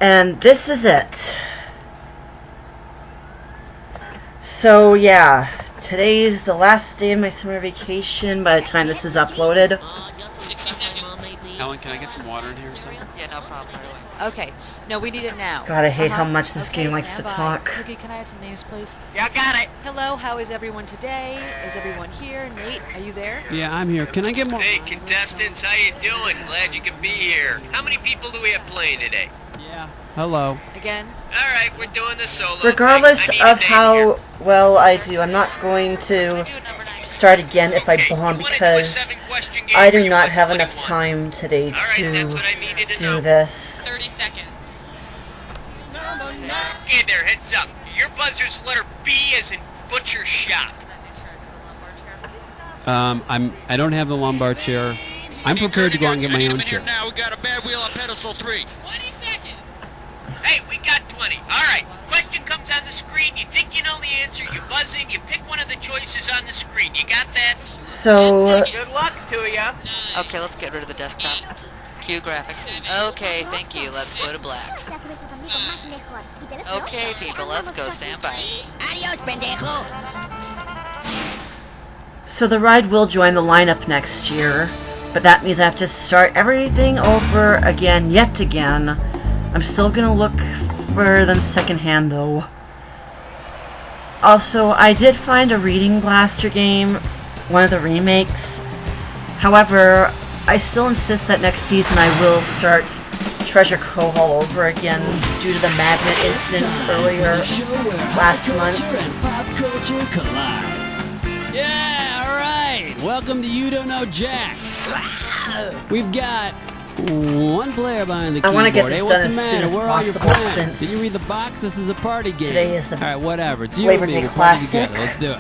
And this is it. So yeah, today's the last day of my summer vacation by the time this is uploaded. 60 seconds. Helen, can I get some water in here or something? Yeah, no problem. Right away. Okay. No, we need it now. God, I hate how much this game likes to talk. Cookie, can I have some names, please? Yeah, got it. Hello, how is everyone today? Is everyone here? Nate, are you there? Yeah, I'm here. Can I get more? Hey, contestants, how you doing? Glad you could be here. How many people do we have playing today? Yeah. Hello. Again? All right, we're doing the solo Regardless thing. I need of a name how here. well I do, I'm not going to start again if I bomb because I do not have enough time today to do this. 30 seconds. Okay, there, heads up. Your buzzer's letter B as in butcher shop. I don't have the lumbar chair. I'm prepared to go out and get my own chair. Now we got a bad wheel on pedestal 3. 20 seconds. Hey, we got 20. All right. Question comes on the screen. You think you know the answer. You buzz in. You pick one of the choices on the screen. You got that? So, Good luck to you. Okay, let's get rid of the desktop. Cue graphics. Okay, thank you. Let's go to black. Okay, people, let's go. Stand by. Adios, pendejo. so the ride will join the lineup next year, but that means I have to start everything over again, yet again. I'm still gonna look for them secondhand though. Also, I did find a Reading Blaster game, one of the remakes. However, I still insist that next season I will start Treasure Cove all over again due to the magnet incident earlier last month. Yeah, all right. Welcome to You Don't Know Jack. We've got one player behind the I keyboard. want to get this Hey, done what's as the soon matter? as Where are your possible plans? since Did you read the box? This is a party game. today is the All right, whatever. It's you Labor and me. Day We're playing Classic. together. Let's do it.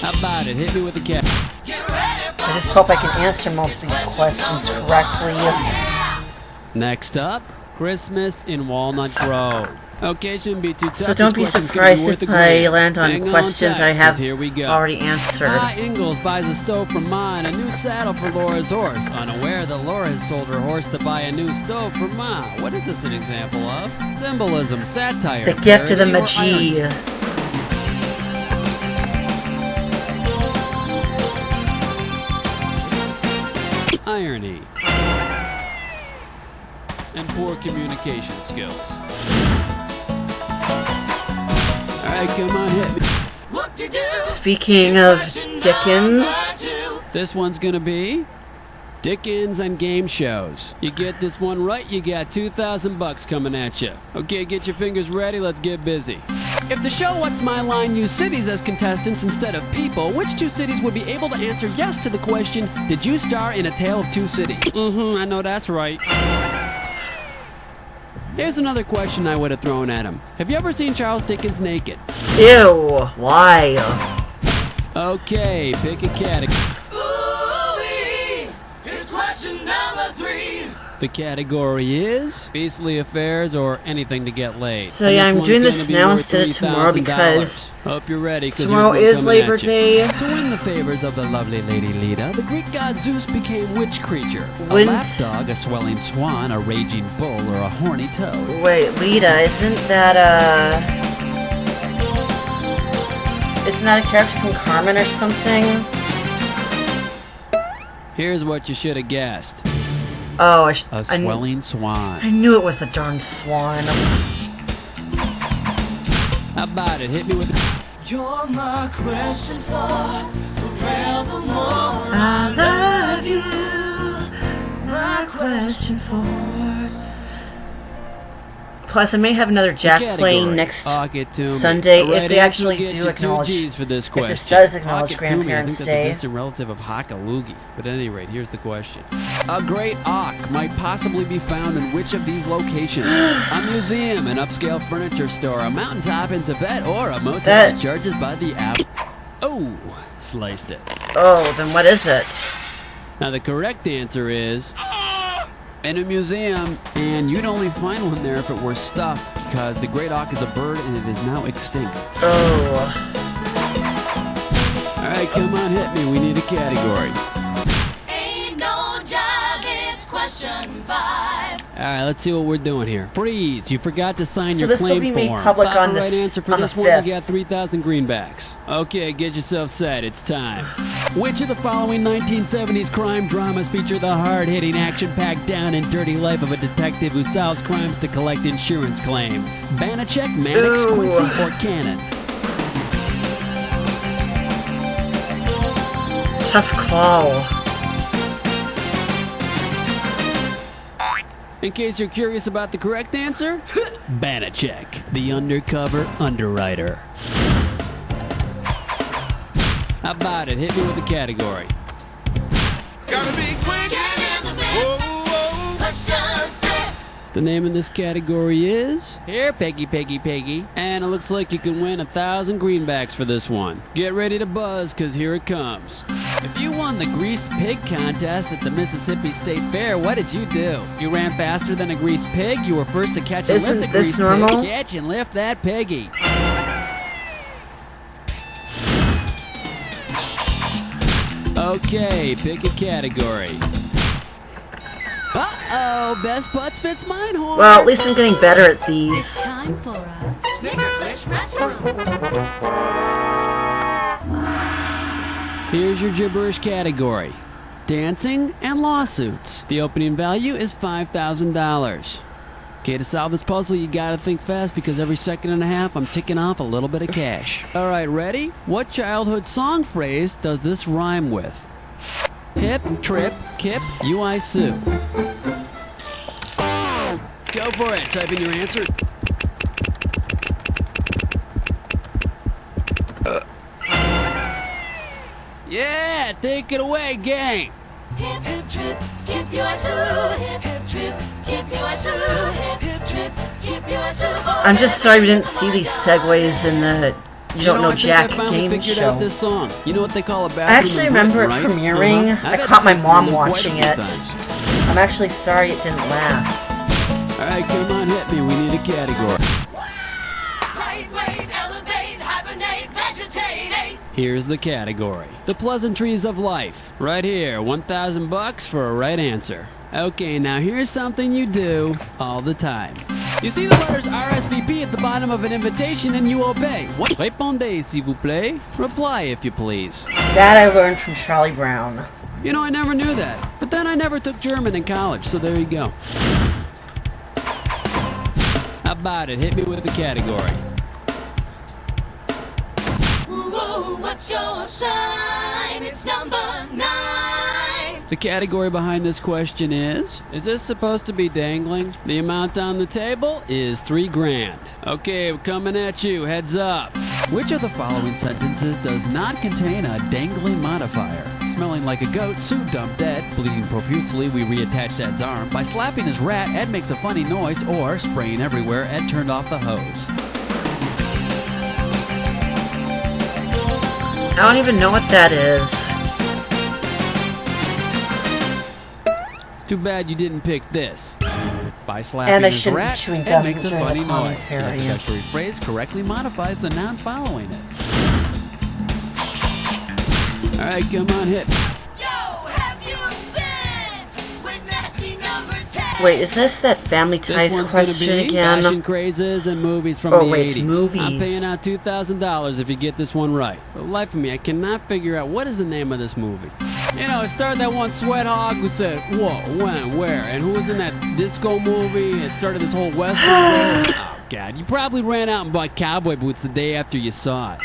How about it? Hit me with the cat. I just hope I can answer most of these questions correctly. Next up, Christmas in Walnut Grove. Okay, shouldn't be too tough. So don't be This question's gonna surprised worth if a I grade. land on Hang questions tight, I have 'cause here we go. already answered. Pa Ingalls buys a stove from Ma and a new saddle for Laura's horse, unaware that Laura has sold her horse to buy a new stove for Ma. What is this an example of? Symbolism, satire, The gift of the parody, or Magi. irony, and poor communication skills. Alright, come on, hit me. Speaking of Dickens, This one's gonna be Dickens and game shows. You get this one right, you got $2,000 coming at you. Okay, get your fingers ready, let's get busy. If the show What's My Line used cities as contestants instead of people, which two cities would be able to answer yes to the question, did you star in A Tale of Two Cities? I know that's right. Here's another question I would have thrown at him. Have you ever seen Charles Dickens naked? ew, why? Okay, pick a category. The category is beastly affairs or anything to get laid. So And yeah, this I'm one's doing gonna this be now worth instead of tomorrow $3,000. because Hope you're ready. 'Cause tomorrow here's is one coming Labor at you. Day. To win the favors of the lovely Lady Leda, the Greek god Zeus became which creature? Wouldn't- A lapdog, a swelling swan, a raging bull, or a horny toad? Wait, Lita, isn't that a character from Carmen or something? Here's what you should have guessed. Oh, A swelling swan. I knew it was the darn swan. How about it? Hit me with You're my question for forevermore. I love you, my question for... Plus, I may have another Jack playing next Talk it to me. Sunday The right if they answer will actually get do you acknowledge... 2 G's for this if question. this does acknowledge Talk it to me. I Grandparents' think that's a Day. distant relative of Hockaloogie. But at any rate, here's the question. A great auk might possibly be found in which of these locations? A museum, an upscale furniture store, a mountaintop in Tibet, or a motel that charges by the hour. Oh, sliced it. Oh, then what is it? Now the correct answer is in a museum, and you'd only find one there if it were stuffed, because the great auk is a bird and it is now extinct. Oh. Alright, come on, hit me. We need a category. Ain't no job, it's question 5. right, let's see what we're doing here. Freeze, you forgot to sign So your this will claim be made form. public Proper on right this- answer for on the this one, 5th. you got 3,000 greenbacks. Okay, get yourself set. It's time. Which of the following 1970s crime dramas feature the hard-hitting, action-packed, down and dirty life of a detective who solves crimes to collect insurance claims? Banachek, Mannix, Ooh. Quincy, or Cannon? Tough call. In case you're curious about the correct answer, Banachek, the undercover underwriter. How about it? Hit me with the category. Gotta be quick. Whoa, whoa. Question 6. The name of this category is... Here, Peggy, Peggy, Peggy. And it looks like you can win 1,000 greenbacks for this one. Get ready to buzz, because here it comes. If you won the Greased Pig contest at the Mississippi State Fair, what did you do? You ran faster than a greased pig? You were first to catch and Isn't lift a this greased normal? pig? Catch and lift that piggy. Okay, pick a category. Uh-oh, best putts fits mine horn. Well, at least I'm getting better at these. Time for a Snickerfish restroom. Here's your gibberish category. Dancing and lawsuits. The opening value is $5,000. Okay, to solve this puzzle, you gotta think fast because every second and a half, I'm ticking off a little bit of cash. All right, ready? What childhood song phrase does this rhyme with? Hip, trip, kip, UI Sue. Go for it. Type in your answer. Yeah, take it away, gang. Hip hip trip, hip USU. Hip hip trip, hip USU. Hip hip trip, hip USU. I'm just sorry we didn't see these segues in the You Don't Know I think Jack I finally game figured show. out this song. You know what they call a bathroom I actually in remember Britain, it right? premiering. Uh-huh. I I've had caught my this mom quite a watching few it. times. I'm actually sorry it didn't last. All right, come on, hit me. We need a category. Lightweight, elevate, hibernate, vegetate. Here's the category. The pleasantries of life. Right here, 1,000 bucks for a right answer. Okay, now here's something you do all the time. You see the letters RSVP at the bottom of an invitation and you obey. What? Répondez, s'il vous plaît. Reply, if you please. That I learned from Charlie Brown. You know, I never knew that. But then I never took German in college, so there you go. How about it? Hit me with the category. Whoa, what's your sign? It's number 9. The category behind this question is this supposed to be dangling? The amount on the table is $3,000. Okay, we're coming at you. Heads up. Which of the following sentences does not contain a dangling modifier? Smelling like a goat, Sue dumped Ed. Bleeding profusely, we reattached Ed's arm. By slapping his rat, Ed makes a funny noise. Or spraying everywhere, Ed turned off the hose. I don't even know what that is. Too bad you didn't pick this. By slapping And I his shouldn't be rat, chewing Ed gum makes a during the funny noise. The commentary. introductory phrase correctly modifies the noun following it. All right, come on, hit. Yo, have you been with nasty number 10? Wait, is this that Family This Ties one's gonna question be again? fashion crazes and movies from Oh, the wait, it's 80s. movies. I'm paying out $2,000 if you get this one right. For the life of me, I cannot figure out what is the name of this movie. You know, it started that one sweat hog who said, what, when, where, and who was in that disco movie? It started this whole western thing. Oh, God, you probably ran out and bought cowboy boots the day after you saw it.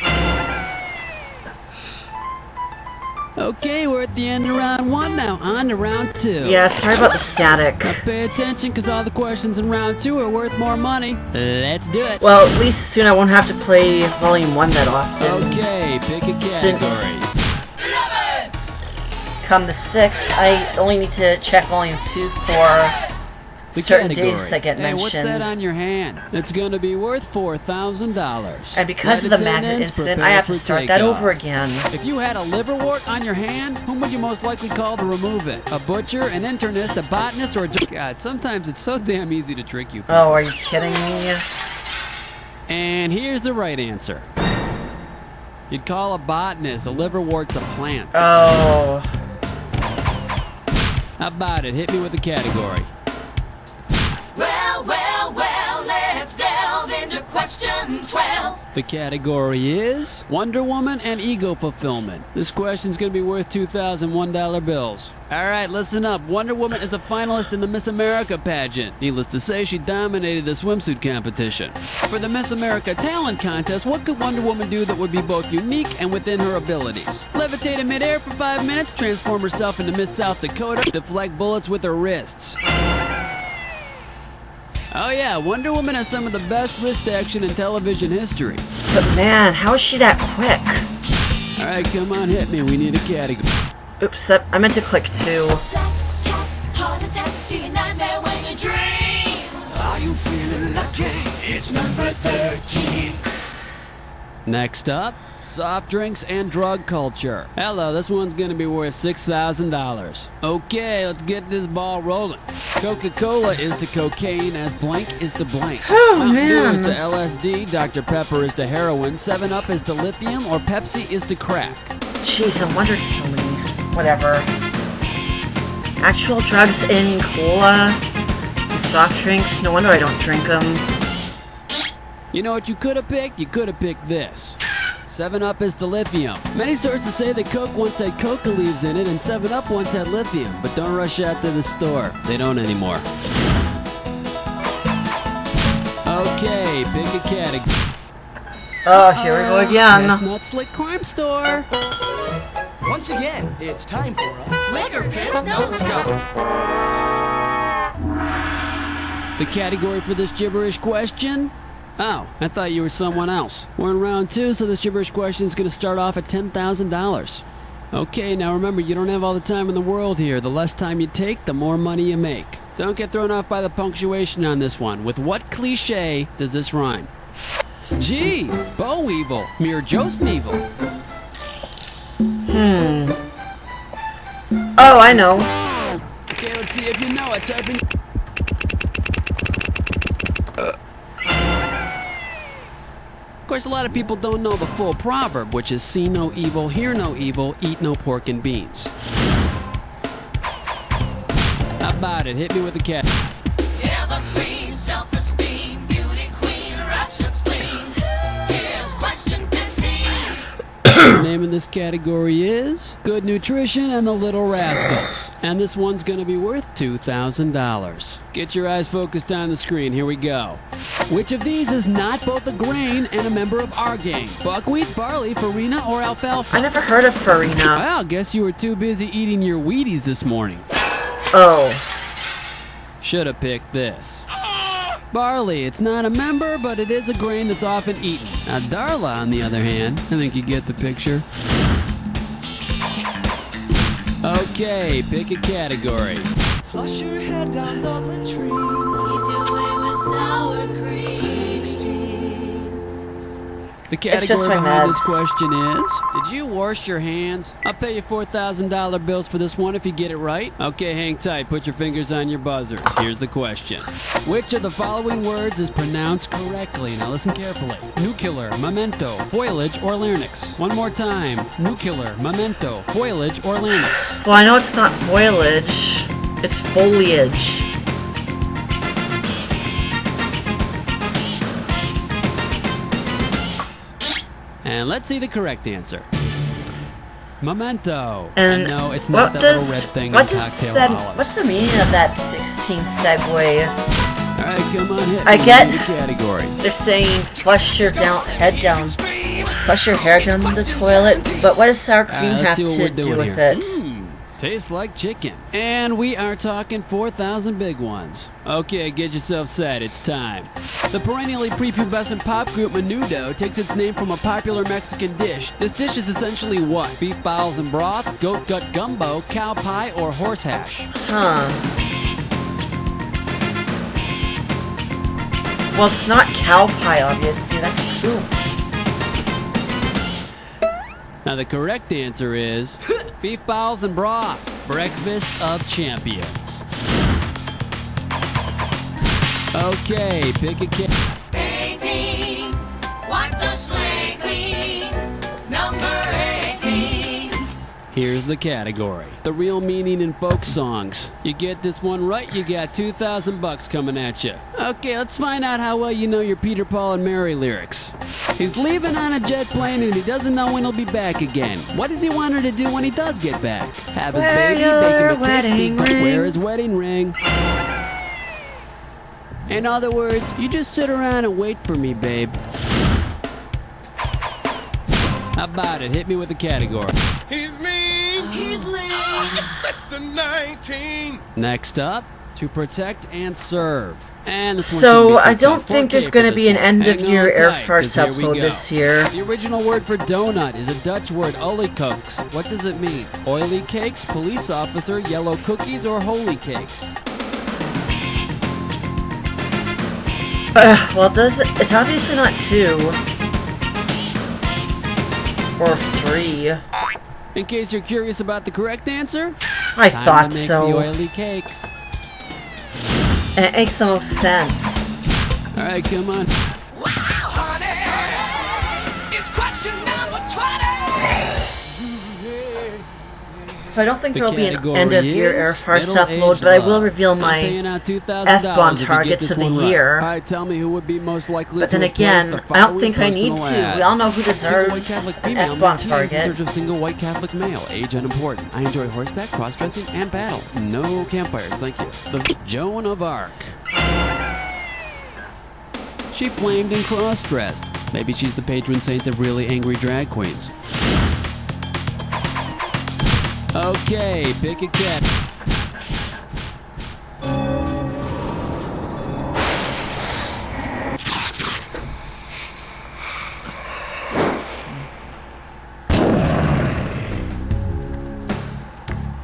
Okay, we're at the end of round 1 now. On to round 2. Yeah, sorry about the static. Now pay attention, because all the questions in round 2 are worth more money. Let's do it. Well, at least soon I won't have to play Volume 1 that often. Okay, pick a category. Come the 6th, I only need to check Volume 2 for The certain category. days that get Hey, what's that mentioned. on your hand? It's gonna be worth $4,000. And because of the magnet incident, I have to start that over again. If you had a liverwort on your hand, whom would you most likely call to remove it? A butcher, an internist, a botanist, or a... God, sometimes it's so damn easy to trick you. Oh, are you kidding me? And here's the right answer. You'd call a botanist. A liverwort's a plant. Oh. How about it? Hit me with a category. Question 12. The category is Wonder Woman and ego fulfillment. This question's going to be worth $2,001 bills. All right, listen up. Wonder Woman is a finalist in the Miss America pageant. Needless to say, she dominated the swimsuit competition. For the Miss America Talent Contest, what could Wonder Woman do that would be both unique and within her abilities? Levitate in midair for 5 minutes, transform herself into Miss South Dakota, deflect bullets with her wrists. Oh yeah, Wonder Woman has some of the best wrist action in television history. But man, how is she that quick? All right, come on, hit me. We need a category. Oops, I meant to click 2. Black cat, heart attack, do you nightmare when you dream? Are you feeling lucky? It's number 13. Next up, soft drinks and drug culture. Hello, this one's gonna be worth $6,000. Okay, let's get this ball rolling. Coca-Cola is to cocaine as blank is to blank. Oh, Mountain Dew is man. to LSD, Dr. Pepper is to heroin, 7-Up is to lithium, or Pepsi is to crack. Jeez, no wonder so many. Whatever. Actual drugs in cola and soft drinks. No wonder I don't drink them. You know what you could have picked? You could have picked this. 7-Up is to lithium. Many sources say that Coke once had coca leaves in it and 7-Up once had lithium, but don't rush out to the store. They don't anymore. Okay, pick a category. Oh, here we go again. Chestnut Slick Crime Store. Once again, it's time for a Flicker Piss No Scope. The category for this gibberish question? Oh, I thought you were someone else. We're in round 2, so this gibberish question is going to start off at $10,000. Okay, now remember, you don't have all the time in the world here. The less time you take, the more money you make. Don't get thrown off by the punctuation on this one. With what cliche does this rhyme? Gee, Bo Weevil, mere Joe Sneevil. Oh, I know. Okay, let's see if you know it. Type in... Of course, a lot of people don't know the full proverb, which is see no evil, hear no evil, eat no pork and beans. How about it? Hit me with a cat. Evergreen, self-esteem, beauty queen, eruption spleen. Here's question 15. The name of this category is Good Nutrition and the Little Rascals. And this one's going to be worth $2,000. Get your eyes focused on the screen. Here we go. Which of these is not both a grain and a member of our gang? Buckwheat, barley, farina, or alfalfa? I never heard of farina. Well, guess you were too busy eating your Wheaties this morning. Oh. Should have picked this. Barley, it's not a member, but it is a grain that's often eaten. Now, Darla, on the other hand, I think you get the picture. Okay, pick a category. flush your head down the latrine. Ease your way with sour cream. 16. The It's just category my behind this meds. question is, did you wash your hands? I'll pay you $4,000 bills for this one if you get it right. Okay, hang tight. Put your fingers on your buzzers. Here's the question. Which of the following words is pronounced correctly? Now listen carefully. Nuclear, memento, foliage, or larynx. One more time. Nuclear, memento, foliage, or larynx. Well, I know it's not foliage. It's foliage. And let's see the correct answer. Memento. And no, it's not what that little does red thing what on does cocktail that? olive. What's the meaning of that 16 segue? All right, come on, hit I me. get- Name the category. They're saying flush your head down, flush your hair down the toilet. But what does sour cream Let's have see what to we're do doing with here. it? Tastes like chicken. And we are talking 4,000 big ones. Okay, get yourself set. It's time. The perennially prepubescent pop group Menudo takes its name from a popular Mexican dish. This dish is essentially what? Beef bowels and broth, goat gut gumbo, cow pie, or horse hash? Huh. Well, it's not cow pie, obviously. That's poop. Now, the correct answer is beef bowels and broth, breakfast of champions. Okay, pick a cat. 18. Wipe the slate clean. Number 18. Here's the category. The real meaning in folk songs. You get this one right, you got $2,000 coming at you. Okay, let's find out how well you know your Peter, Paul, and Mary lyrics. He's leaving on a jet plane and he doesn't know when he'll be back again. What does he want her to do when he does get back? Have his baby, bake him a cake, wear his wedding ring. In other words, you just sit around and wait for me, babe. How about it? Hit me with a category. He's mean. He's lean. That's the 19. Next up, to protect and serve. And this one So, should be I don't TikTok. think 4K there's for going to this be an one. end-of-year Hang on Air tight, Force 'cause here we upload go. this year. The original word for donut is a Dutch word, olykoeks. What does it mean? Oily cakes, police officer, yellow cookies, or holy cakes? Well, it's obviously not 2. Or 3. In case you're curious about the correct answer, I time thought to make so. the oily cakes. And it makes the most sense. All right, come on. Wow, honey. It's question number 20. So I don't think The there'll be an category end-of-year is Air Force middle-aged upload, but I will love. reveal I'm my paying out $2,000 F-bomb if you get targets this of the one right. year. All right, tell me who would be most likely But to then replace again, the I don't following think I need personal to. ad. We all know who Single white deserves Catholic an female, F-bomb teen in target. search of single white Catholic male, age unimportant. I enjoy horseback, cross-dressing, and battle. No campfires, thank you. The Joan of Arc. She flamed and cross-dressed. Maybe she's the patron saint of really angry drag queens. Okay, pick a cat.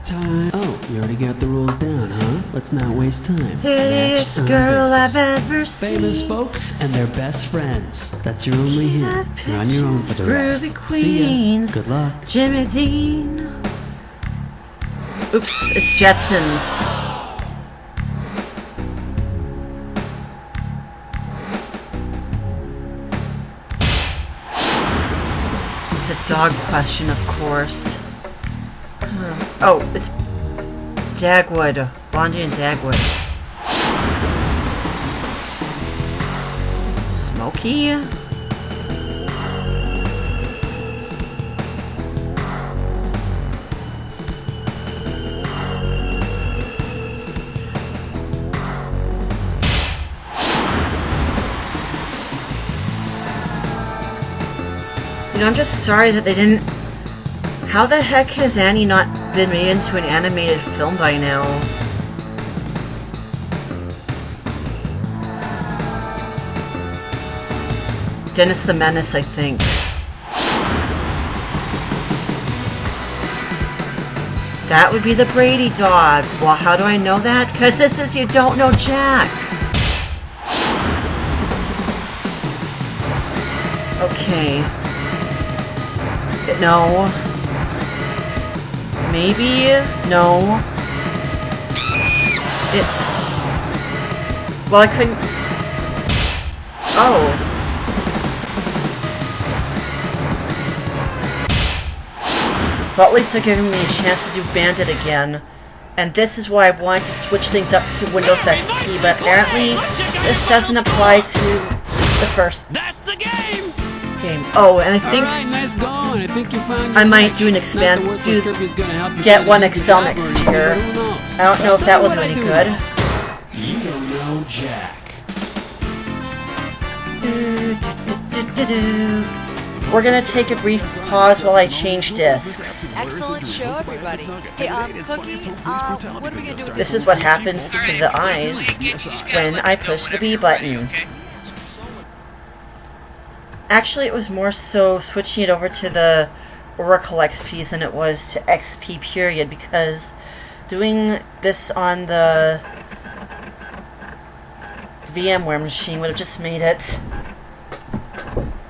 Time. Oh, you already got the rules down, huh? Let's not waste time. Hideous Match girl armpits. I've ever seen. Famous folks and their best friends. That's your only hint. You're on your own for the rest. Groovy See ya. Queens. Good luck. Jimmy Dean. Oops, it's Jetsons. It's a dog question, of course. Oh, it's Dagwood. Bondi and Dagwood. Smokey? You know, I'm just sorry that they didn't... How the heck has Annie not been made into an animated film by now? Dennis the Menace, I think. That would be the Brady dog. Well, how do I know that? Because this is You Don't Know Jack. Okay. No. Maybe? No. It's... Well, I couldn't... Oh. Well, at least they're giving me a chance to do Bandit again. And this is why I wanted to switch things up to Windows XP, but apparently this doesn't apply to the first That's the game! game. Oh, and I think All right, nice going. I think you found I your might niche. do an Not expand- the worthless do- tribute is gonna help you get find one a decent Excel job next or anything, year. but who knows? I don't know if that Tell you will do what I any do good. know. You don't know Jack. We're gonna take a brief pause while I change discs. Excellent show, everybody. Hey, Cookie, what are we gonna do with This this? is what happens to the eyes when I push the B button. Actually, it was more so switching it over to the Oracle XPs than it was to XP period, because doing this on the VMware machine would have just made it,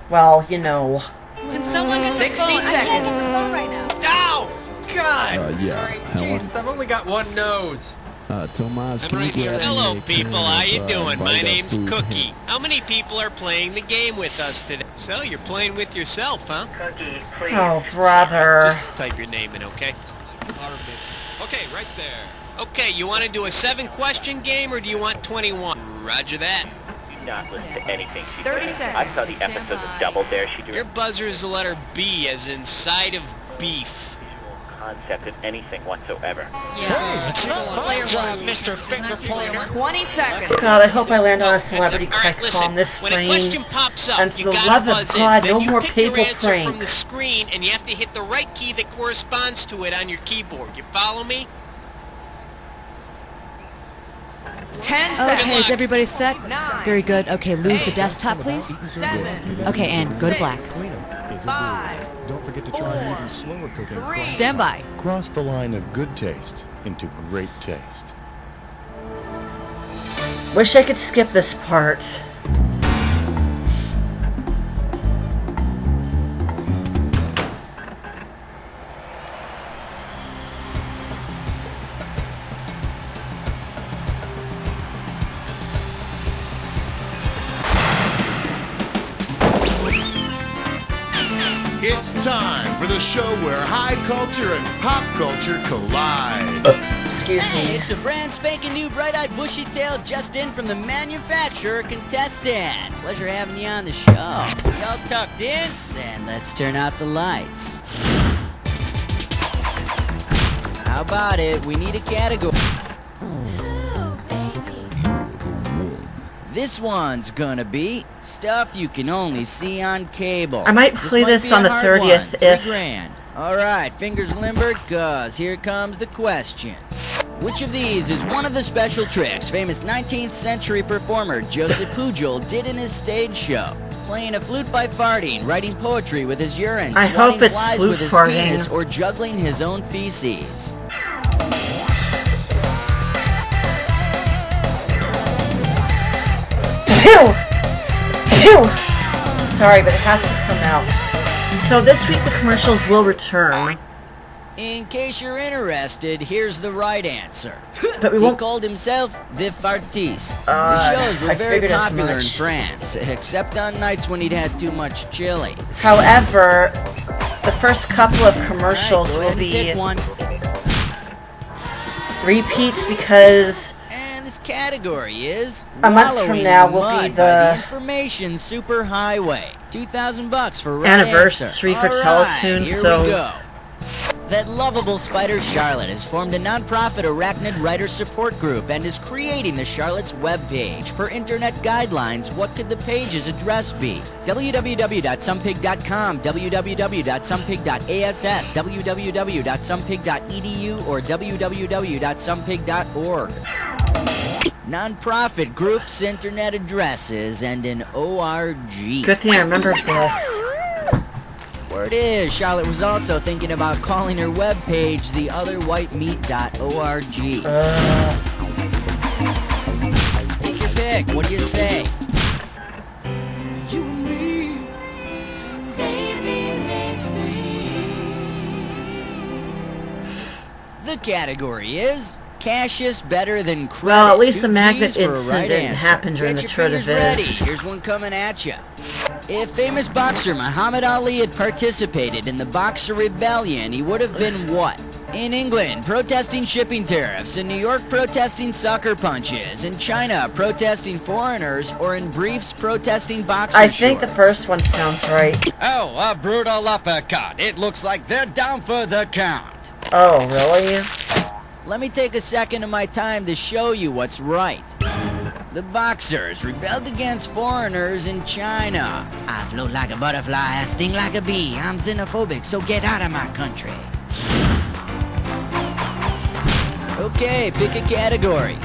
well, you know. Can someone get 60 the phone? I can't get seconds. the phone right now. Oh, God! Yeah, Helen. Jesus, I've only got one nose. Tomas, I'm right here. Hello, people. How you doing? My name's Cookie. How many people are playing the game with us today? So, you're playing with yourself, huh? Oh, brother. Just type your name in, okay? Okay, right there. Okay, you want to do a 7-question game, or do you want 21? Roger that. Do not listen to anything she 30 says. seconds. I saw the episodes of Double Dare she Your did. buzzer is the letter B, as in side of beef. Concept of anything whatsoever. Yeah. It's not my job, Mr. Finger Pointer. 20 seconds. God, I hope I land on a That's celebrity All right, crack listen, call this when a plane. question pops up, And for you the gotta love of buzz God, in. Then no you more pick your paper answer from the pranks. screen, and you have to hit the right key that corresponds to it on your keyboard. You follow me? 10 seconds. Okay, is everybody set? 9. Very good. Okay, lose the desktop, please. 7. Okay, and go to black. 5. Don't forget to try the even slower cooking. 3. Stand by. Cross the line of good taste into great taste. Wish I could skip this part. It's time for the show where high culture and pop culture collide. Excuse me. It's a brand spanking new bright-eyed bushy tail just in from the manufacturer contestant. Pleasure having you on the show. Y'all tucked in? Then let's turn out the lights. How about it? We need a category. This one's gonna be stuff you can only see on cable. I might play this be on a the hard 30th one. if- $3,000. All right, fingers limbered, cause here comes the question. Which of these is one of the special tricks famous 19th century performer Joseph Pujol did in his stage show? Playing a flute by farting, writing poetry with his urine, I hope swatting it's flies flute with his farting. penis, or juggling his own feces. Phew! Phew! Sorry, but it has to come out. So this week the commercials will return, In case you're interested, here's the right answer. but we He won't. called himself the Fartiste. Uh, The shows were I very figured as popular in much. France, except on nights when he'd had too much chili. However, the first couple of commercials All right, go will ahead and be pick one. repeats because And this category is A month from Wallowing now in will be Mud by the Information Superhighway. $2,000 for right anniversary answer. for All right, Teletoon, here so- we go. That lovable spider Charlotte has formed a non-profit arachnid writer support group and is creating the Charlotte's webpage. Per internet guidelines, what could the page's address be? www.somepig.com, www.somepig.ass, www.somepig.edu, or www.somepig.org. Non-profit groups, internet addresses, and an ORG. good thing I remembered this. Word is, Charlotte was also thinking about calling her webpage theotherwhitemeat.org. Take your pick. What do you say? You and me. Baby makes 3. The category is Cassius better than credit. Well, at least the 2 magnet Gs for a incident right didn't answer. happen during Get the your Tour de fingers ready. Vis. Here's one coming at you. If famous boxer Muhammad Ali had participated in the Boxer Rebellion, he would have been what? In England, protesting shipping tariffs. In New York, protesting sucker punches. In China, protesting foreigners. Or in briefs, protesting boxer I think the shorts. first one sounds right. Oh, a brutal uppercut. It looks like they're down for the count. Oh, really? Let me take a second of my time to show you what's right. The boxers rebelled against foreigners in China. I float like a butterfly, I sting like a bee. I'm xenophobic, so get out of my country. Okay, pick a category.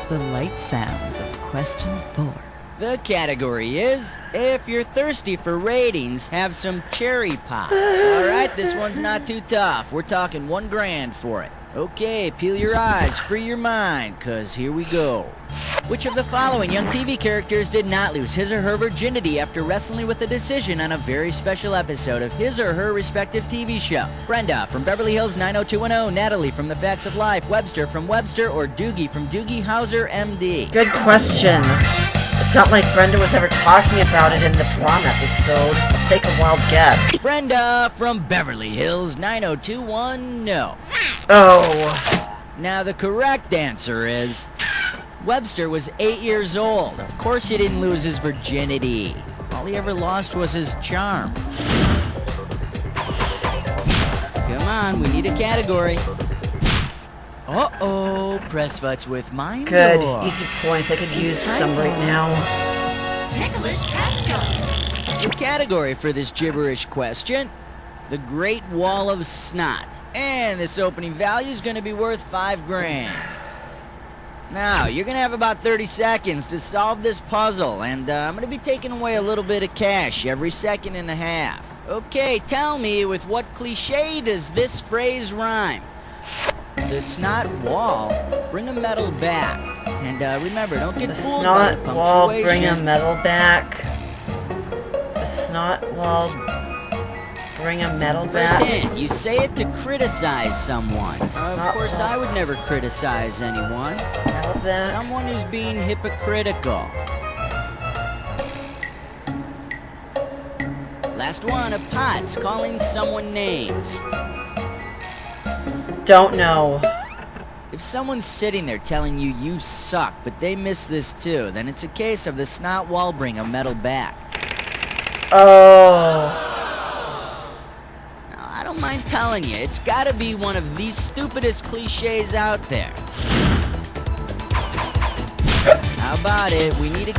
The light sounds of question 4. The category is, if you're thirsty for ratings, have some cherry pop. Alright, this one's not too tough. We're talking $1,000 for it. Okay, peel your eyes, free your mind, cause here we go. Which of the following young TV characters did not lose his or her virginity after wrestling with a decision on a very special episode of his or her respective TV show? Brenda from Beverly Hills 90210, Natalie from The Facts of Life, Webster from Webster, or Doogie from Doogie Howser, MD? Good question. It's not like Brenda was ever talking about it in the prom episode. Let's take a wild guess. Brenda from Beverly Hills 90210. Oh. Now the correct answer is... Webster was 8 years old. Of course he didn't lose his virginity. All he ever lost was his charm. Come on, we need a category. Uh-oh, press butts with mine. Good, easy points. I could use some right now. Ticklish category. Your category for this gibberish question: the Great Wall of Snot. And this opening value is going to be worth $5,000. Now, you're going to have about 30 seconds to solve this puzzle, and I'm going to be taking away a little bit of cash every second and a half. Okay, tell me, with what cliche does this phrase rhyme? The snot wall, bring a medal back. And remember, don't get The fooled by the snot wall, bring a punctuation. medal back. The snot wall, bring a medal First back. hint, you say it to criticize someone. Of course, I would never criticize anyone. Medal back. Someone who's being hypocritical. Last one, a pot's calling someone names. Don't know. If someone's sitting there telling you you suck, but they miss this too, then it's a case of the snot wall bring a medal back. Oh. Now, I don't mind telling you, it's gotta be one of the stupidest cliches out there. How about it? We need a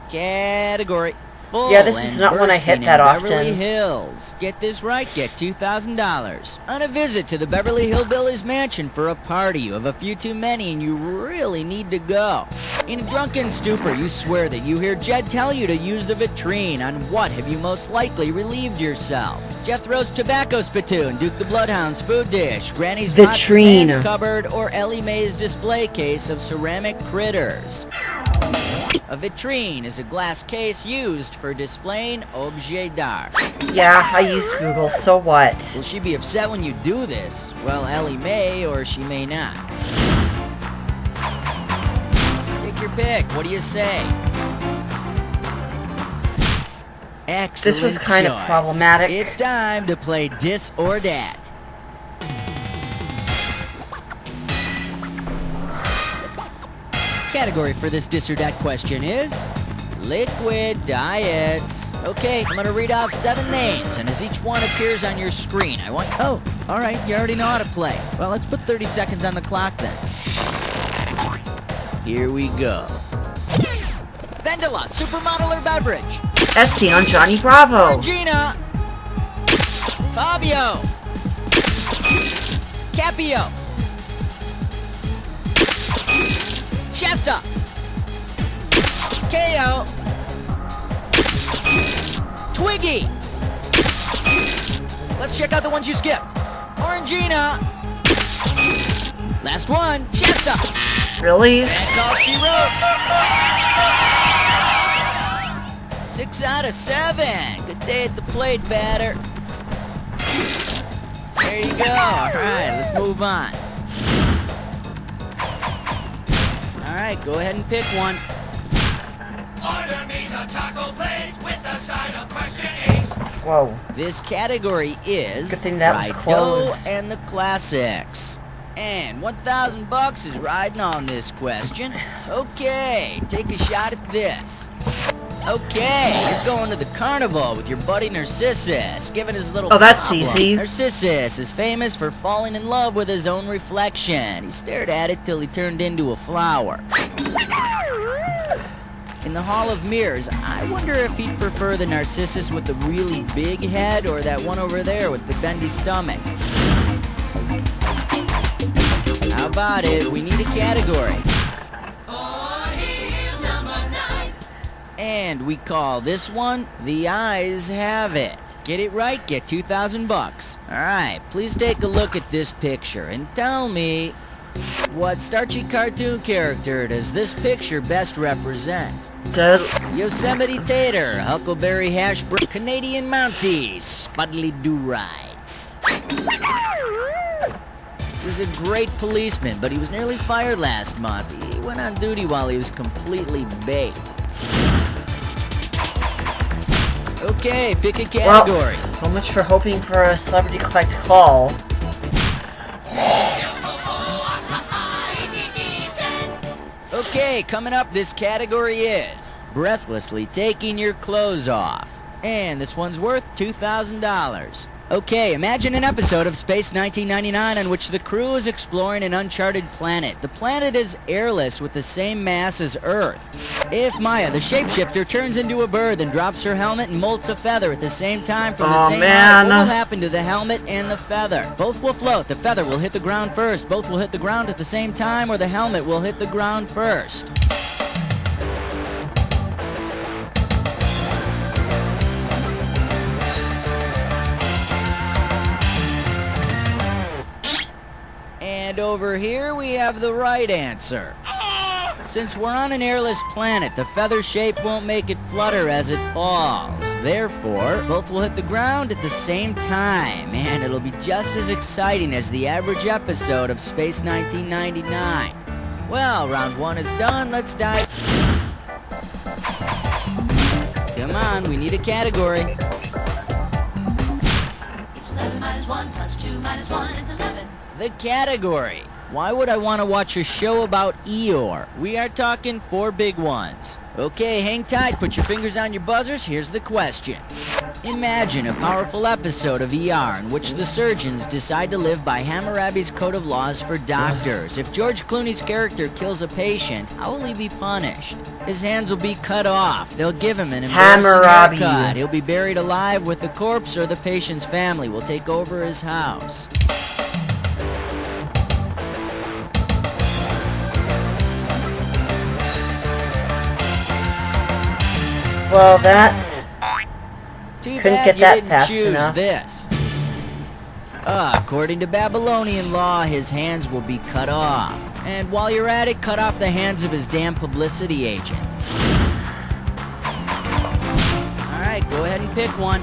category. Full Yeah, this is and not one I bursting hit that in often. Beverly Hills. Get this right, get $2,000 on a visit to the Beverly Hillbillies mansion for a party. You have a few too many and you really need to go. In a drunken stupor, you swear that you hear Jed tell you to use the vitrine. On what have you most likely relieved yourself? Jethro's tobacco spittoon, Duke the Bloodhound's food dish, Granny's Vitrine. Mott's cupboard, or Ellie Mae's display case of ceramic critters. A vitrine is a glass case used for displaying objets d'art. Yeah, I used Google, so what? Will she be upset when you do this? Well, Ellie may, or she may not. Take your pick. What do you say? Excellent This was kind of choice. problematic. It's time to play Dis or Dat. Category for this Dis or Dat question is liquid diets. Okay, I'm gonna read off 7 names, and as each one appears on your screen, I want... Oh, all right, you already know how to play. Well, let's put 30 seconds on the clock then. Here we go. Vendela, supermodel or beverage? As seen on Johnny Bravo. Gina. Fabio. Capio. Shasta. KO. Twiggy. Let's check out the ones you skipped. Orangina. Last one, Shasta. Really? That's all she wrote. 6 out of 7. Good day at the plate, batter. There you go. All right, let's move on. All right, go ahead and pick one. Order me the taco plate with the side of question 8. Whoa. This category is Good thing that was Fried close. Dough and the classics. And $1,000 is riding on this question. Okay, take a shot at this. Okay, you're going to the carnival with your buddy Narcissus, giving his little Oh, that's problem. easy. Narcissus is famous for falling in love with his own reflection. He stared at it till he turned into a flower. In the Hall of Mirrors, I wonder if he'd prefer the Narcissus with the really big head or that one over there with the bendy stomach. How about it? We need a category. And we call this one The Eyes Have It. Get it right, get $2,000. Alright, please take a look at this picture and tell me, what starchy cartoon character does this picture best represent? Yosemite Tater, Huckleberry Hash Brown, Canadian Mountie, Spuddly Do-Rides. He's a great policeman, but he was nearly fired last month. He went on duty while he was completely baked. Okay, pick a Well, category. so much for hoping for a celebrity collect call. Okay, coming up, this category is breathlessly taking your clothes off. And this one's worth $2,000. Okay, imagine an episode of Space 1999 on which the crew is exploring an uncharted planet. The planet is airless with the same mass as Earth. If Maya, the shapeshifter, turns into a bird and drops her helmet and molts a feather at the same time from the same height, what will happen to the helmet and the feather? Both will float. The feather will hit the ground first. Both will hit the ground at the same time, or the helmet will hit the ground first. And over here we have the right answer. Since we're on an airless planet, the feather shape won't make it flutter as it falls. Therefore, both will hit the ground at the same time, and it'll be just as exciting as the average episode of Space 1999. Well, round one is done. Let's dive. Come on, we need a category. It's 11 minus 1 plus 2 minus 1 is 11. The category. Why would I want to watch a show about Eeyore? We are talking 4 big ones. Okay, hang tight, put your fingers on your buzzers, here's the question. Imagine a powerful episode of ER in which the surgeons decide to live by Hammurabi's code of laws for doctors. If George Clooney's character kills a patient, how will he be punished? His hands will be cut off. They'll give him an embarrassing haircut. He'll be buried alive with the corpse, or the patient's family will take over his house. Well, that Too couldn't bad get you that didn't fast choose enough. This. According to Babylonian law, his hands will be cut off. And while you're at it, cut off the hands of his damn publicity agent. Alright, go ahead and pick one.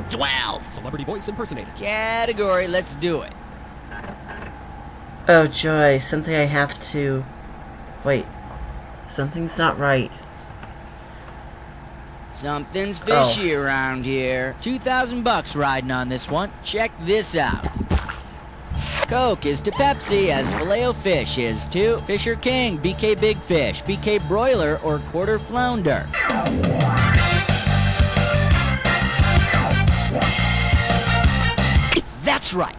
12! Celebrity voice impersonator. Category, let's do it. Oh joy, something I have to... Wait. Something's not right. Something's fishy around here. $2,000 riding on this one. Check this out. Coke is to Pepsi as Filet-O-Fish is to Fisher King, BK Big Fish, BK Broiler, or Quarter Flounder. That's right.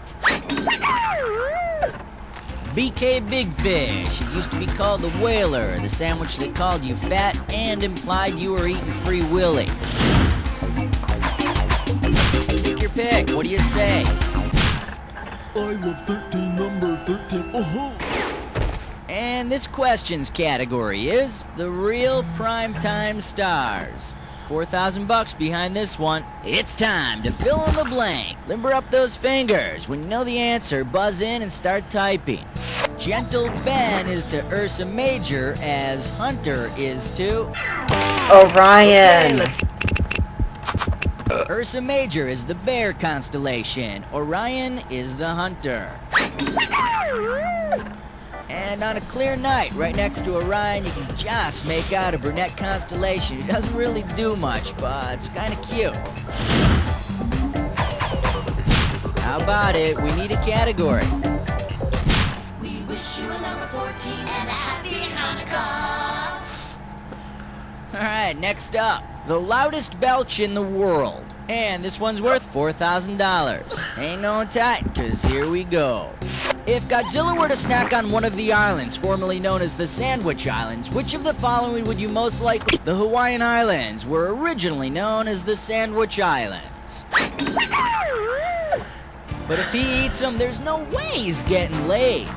BK Big Fish. It used to be called the Whaler, the sandwich that called you fat and implied you were eating Free Willy. Take your pick. What do you say? I love 13, number 13. Oh-ho! And this question's category is the real primetime stars. $4,000 behind this one. It's time to fill in the blank. Limber up those fingers. When you know the answer, buzz in and start typing. Gentle Ben is to Ursa Major as Hunter is to... Orion! Ursa Major is the bear constellation. Orion is the hunter. And on a clear night, right next to Orion, you can just make out a brunette constellation. It doesn't really do much, but it's kind of cute. How about it? We need a category. We wish you a number 14 and a happy Hanukkah. Alright, next up. The loudest belch in the world. And this one's worth $4,000. Hang on tight, because here we go. If Godzilla were to snack on one of the islands, formerly known as the Sandwich Islands, which of the following would you most likely... The Hawaiian Islands were originally known as the Sandwich Islands. But if he eats them, there's no way he's getting laid.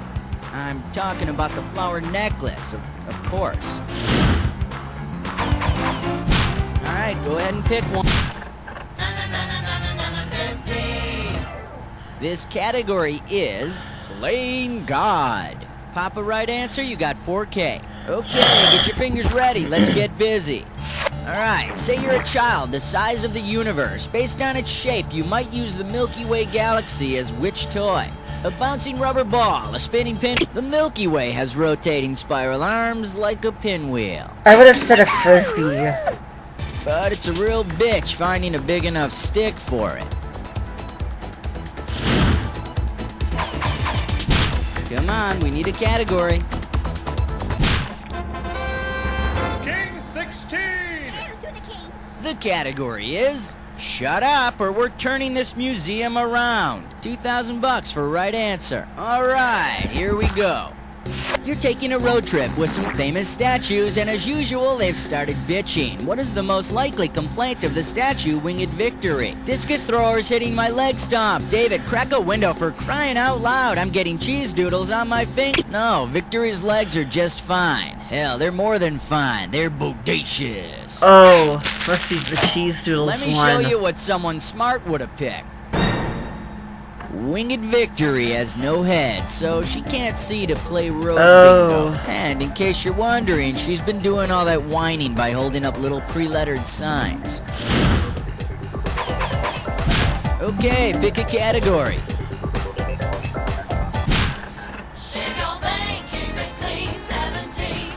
I'm talking about the flower necklace, of course. Alright, go ahead and pick one. This category is Playing God. Pop a right answer, you got 4K. Okay, get your fingers ready, let's get busy. Alright, say you're a child the size of the universe. Based on its shape, you might use the Milky Way galaxy as which toy? A bouncing rubber ball, a spinning pin. The Milky Way has rotating spiral arms like a pinwheel. I would have said a frisbee. but it's a real bitch finding a big enough stick for it. Come on, we need a category. King 16! The category is Shut Up or We're Turning This Museum Around. 2,000 bucks for right answer. All right, here we go. You're taking a road trip with some famous statues, and as usual, they've started bitching. What is the most likely complaint of the statue, Winged Victory? Discus throwers hitting my leg stomp. David, crack a window for crying out loud. I'm getting cheese doodles on my finger. No, Victory's legs are just fine. Hell, they're more than fine. They're bodacious. Oh, must be the cheese doodles Let me one. show you what someone smart would have picked. Winged Victory has no head, so she can't see to play road bingo. And in case you're wondering, she's been doing all that whining by holding up little pre-lettered signs. Okay, pick a category.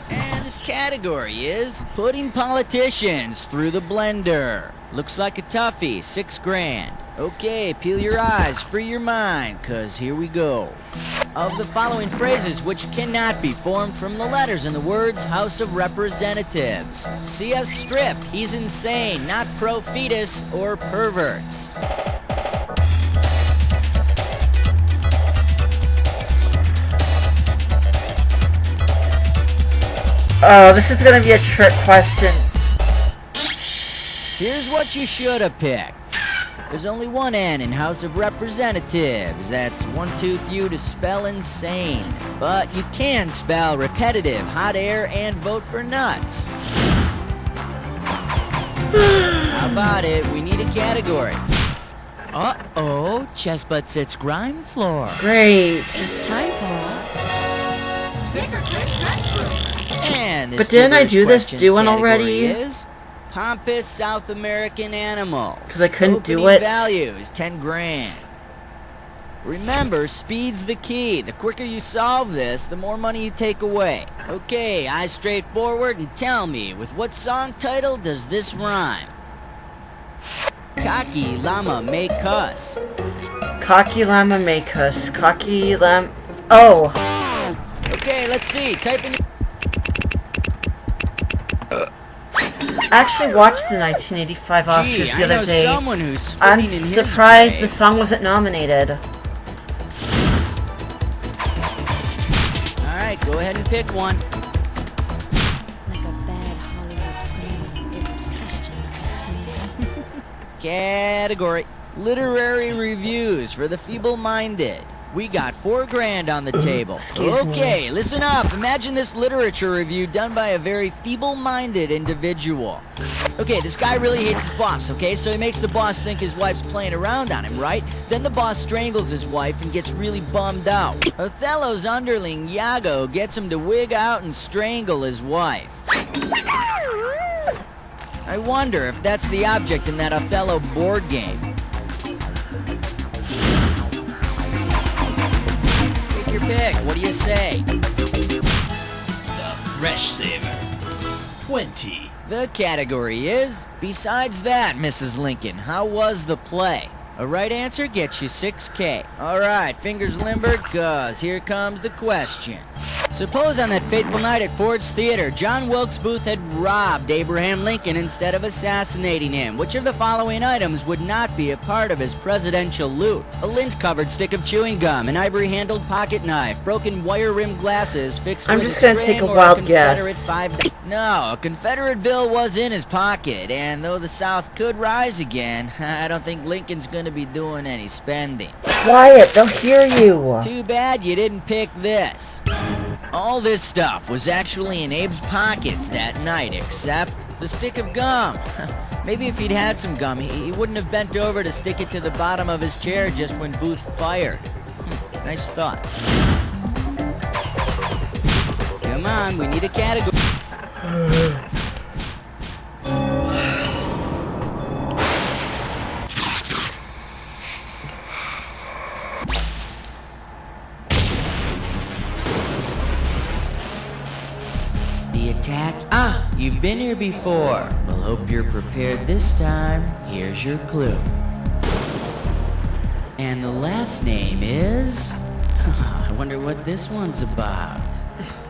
And this category is putting politicians through the blender. Looks like a toughie, 6 grand. Okay, peel your eyes, free your mind, cause here we go. Of the following phrases which cannot be formed from the letters in the words House of Representatives. CS strip, he's insane, not pro-fetus or perverts. Oh, this is gonna be a trick question. Here's what you should have picked. There's only one N in House of Representatives. That's one tooth you to spell insane. But you can spell repetitive, hot air, and vote for nuts. How about it? We need a category. Uh-oh, chest butt sits grime floor. Great. It's time for Sticker Trick Restroom. And this But didn't I Tigger's do this questions doing category already? Is pompous South American animals. 'Cause I couldn't do Opening it. value is 10 grand. Remember, speed's the key. The quicker you solve this, the more money you take away. Okay, eyes straight forward and tell me, with what song title does this rhyme? Cocky llama may cuss. Cocky llama make us. Cocky lamb. Oh. Okay, let's see. Type in. I actually watched the 1985 Oscars the other day. Someone who's I'm spitting in his surprised grave. the song wasn't nominated. Alright, go ahead and pick one. Like a bad Hollywood scene. It's question number 10. Category Literary Reviews for the Feeble-Minded. We got 4 grand on the table. Excuse me. Okay, listen up. Imagine this literature review done by a very feeble-minded individual. Okay, this guy really hates his boss, okay? So he makes the boss think his wife's playing around on him, right? Then the boss strangles his wife and gets really bummed out. Othello's underling, Iago, gets him to wig out and strangle his wife. I wonder if that's the object in that Othello board game. Take your pick. What do you say? The Fresh Saver. 20. The category is, besides that, Mrs. Lincoln, how was the play? A right answer gets you 6K. Alright, fingers limbered, cause here comes the question. Suppose on that fateful night at Ford's Theater, John Wilkes Booth had robbed Abraham Lincoln instead of assassinating him. Which of the following items would not be a part of his presidential loot? A lint-covered stick of chewing gum, an ivory-handled pocket knife, broken wire-rimmed glasses fixed I'm with just a gonna take string, a or wild Confederate guess. No, a Confederate bill was in his pocket, and though the South could rise again, I don't think Lincoln's gonna be doing any spending. Quiet, they'll hear you. Too bad you didn't pick this. All this stuff was actually in Abe's pockets that night, except the stick of gum. Maybe if he'd had some gum, he wouldn't have bent over to stick it to the bottom of his chair just when Booth fired. Nice thought. Come on, we need a category. The attack? Ah, you've been here before. Well, hope you're prepared this time. Here's your clue. And the last name is... I wonder what this one's about.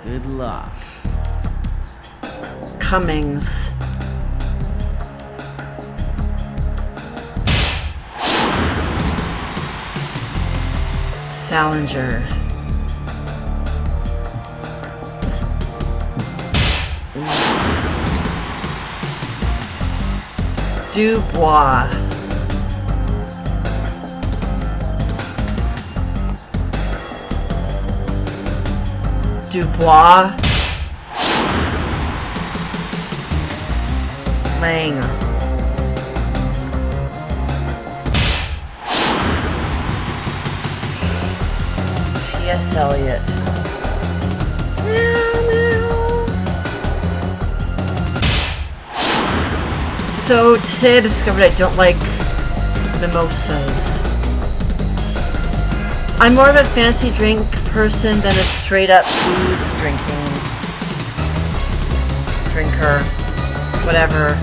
Good luck. Cummings. Salinger. Dubois. Dubois. Lang. T.S. Eliot. So today I discovered I don't like mimosas. I'm more of a fancy drink person than a straight up booze drinker. Whatever.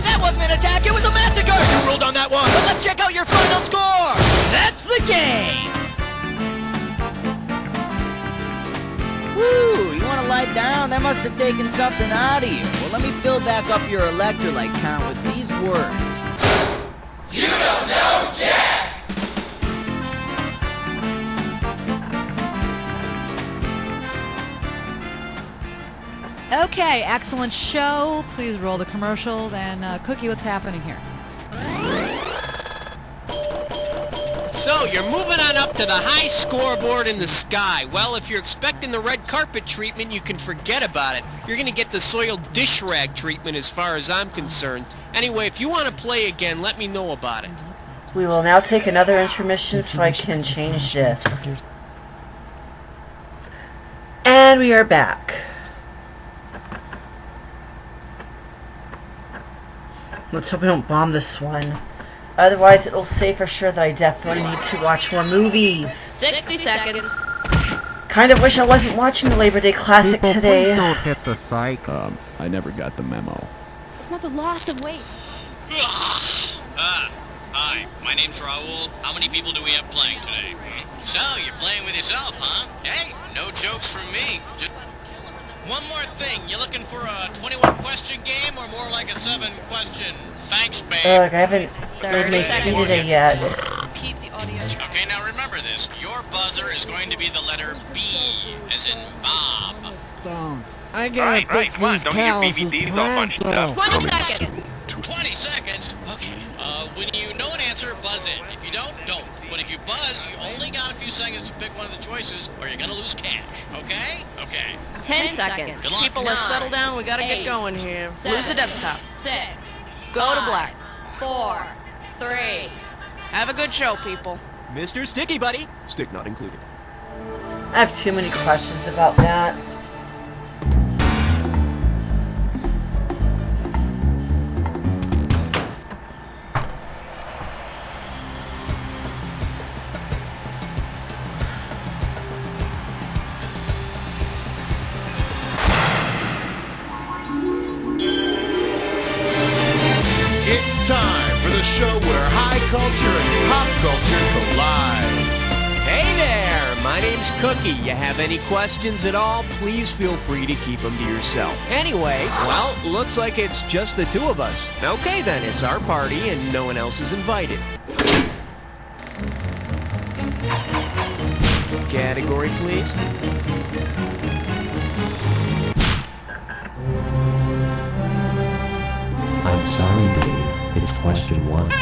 That wasn't an attack, it was a massacre! You ruled on that one! But let's check out your final score! That's the game! Woo, you want to lie down? That must have taken something out of you. Well, let me fill back up your electrolyte count with these words. You don't know Jack! Okay, excellent show. Please roll the commercials. And Cookie, what's happening here? So, you're moving on up to the high scoreboard in the sky. Well, if you're expecting the red carpet treatment, you can forget about it. You're going to get the soiled dish rag treatment as far as I'm concerned. Anyway, if you want to play again, let me know about it. We will now take another intermission so I can change discs. And we are back. Let's hope we don't bomb this one. Otherwise, it'll say for sure that I definitely need to watch more movies. 60 seconds. Kind of wish I wasn't watching the Labor Day Classic today. Don't hit the psych. I never got the memo. It's not the loss of weight. Hi, my name's Raul. How many people do we have playing today? So, you're playing with yourself, huh? Hey, no jokes from me. Just one more thing. You looking for a 21-question game or more like a 7-question? Thanks, babe. Ugh, I haven't made my feet today yet. Keep the audio. Okay, now remember this. Your buzzer is going to be the letter B, as in Bob. Stone. I gotta fix come on, these don't get your cows BBDs all bunched up. 20 seconds. 20 seconds? Okay. When you know an answer, buzz in. If you don't, don't. But if you buzz, you only got a few seconds to pick one of the choices, or you're gonna lose cash. Okay? Okay. 10 seconds. Good luck. People, let's settle down. We gotta get going here. Lose the desktop. 6. Go to black. 4. 3. Have a good show, people. Mr. Sticky Buddy. Stick not included. I have too many questions about that. It's time for the show where high culture and pop culture collide. Hey there, my name's Cookie. You have any questions at all, please feel free to keep them to yourself. Anyway, well, looks like it's just the two of us. Okay then, it's our party and no one else is invited. Category, please. I'm sorry, Dave. It's question 1.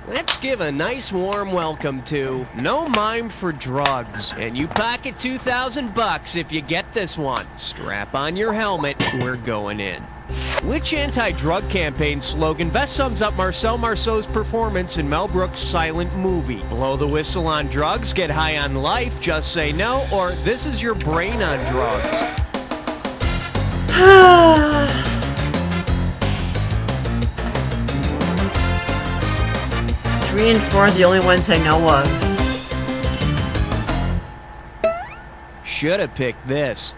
Let's give a nice warm welcome to No Mime for Drugs. And you pocket $2,000 if you get this one. Strap on your helmet, we're going in. Which anti-drug campaign slogan best sums up Marcel Marceau's performance in Mel Brooks' silent movie? Blow the whistle on drugs, get high on life, just say no, or this is your brain on drugs. 3 and 4 are the only ones I know of. Should have picked this.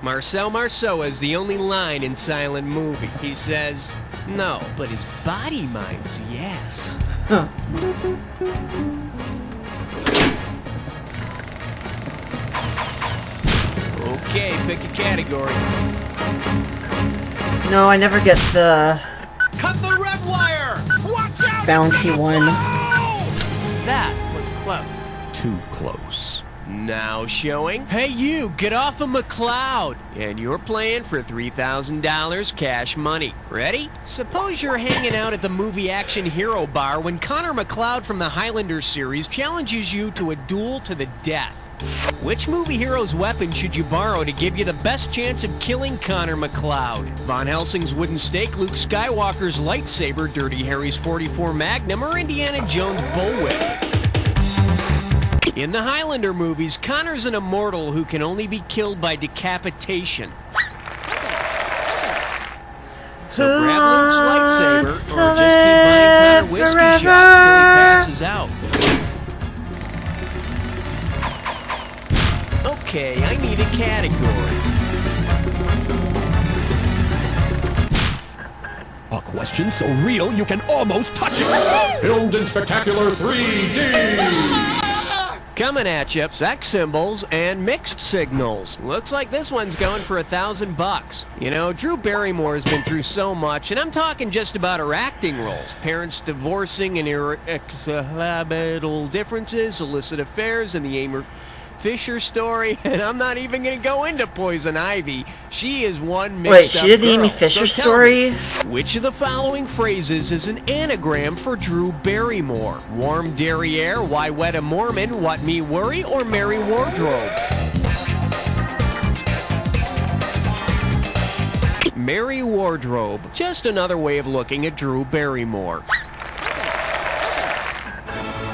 Marcel Marceau is the only line in Silent Movie. He says no, but his body mines yes. Huh. Okay, pick a category. No, I never get the Cut the red wire! Watch out! bounty one. That was close. Too close. Now showing, hey you, get off of McCloud. And you're playing for $3,000 cash money. Ready? Suppose you're hanging out at the movie Action Hero bar when Connor McCloud from the Highlander series challenges you to a duel to the death. Which movie hero's weapon should you borrow to give you the best chance of killing Connor McCloud? Von Helsing's wooden stake, Luke Skywalker's lightsaber, Dirty Harry's .44 Magnum, or Indiana Jones' bullwhip? In the Highlander movies, Connor's an immortal who can only be killed by decapitation. So grab Luke's lightsaber, or just keep buying Connor whiskey shots till he passes out. Okay, I need a category. A question so real you can almost touch it. Filmed in spectacular 3D. Coming at you, sex symbols and mixed signals. Looks like this one's going for $1,000. You know, Drew Barrymore's been through so much, and I'm talking just about her acting roles. Parents divorcing and irreconcilable differences, illicit affairs, and the Amor Fisher story, and I'm not even going to go into Poison Ivy. She is one mixed Wait, she up did the girl. Amy Fisher So tell story? me, which of the following phrases is an anagram for Drew Barrymore? Warm derriere, why wed a Mormon, what me worry, or Mary Wardrobe? Mary Wardrobe. Just another way of looking at Drew Barrymore.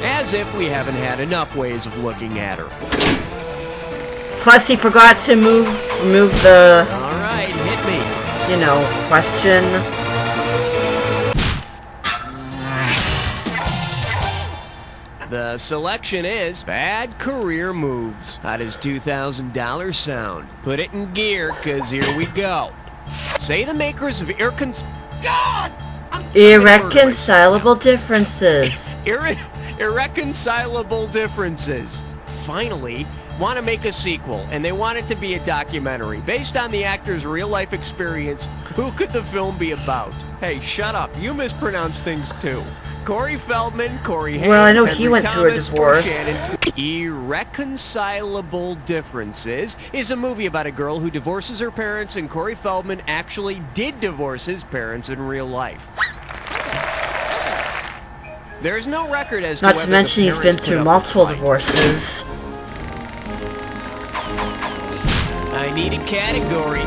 As if we haven't had enough ways of looking at her. Plus, he forgot to remove the, All right, hit me. you know, question. The selection is Bad Career Moves. How does $2,000 sound? Put it in gear, cause here we go. Say the makers of God! Irreconcilable differences. Irreconcilable differences. Finally, want to make a sequel, and they want it to be a documentary based on the actor's real-life experience. Who could the film be about? Hey, shut up. You mispronounce things too. Corey Feldman, Corey Haim, Well, I know Henry he went through a Thomas, divorce. Shannon. Irreconcilable Differences is a movie about a girl who divorces her parents, and Corey Feldman actually did divorce his parents in real life. There's no record as to Not whether to the mention he's been parents put through up multiple with the fight. divorces. I need a category.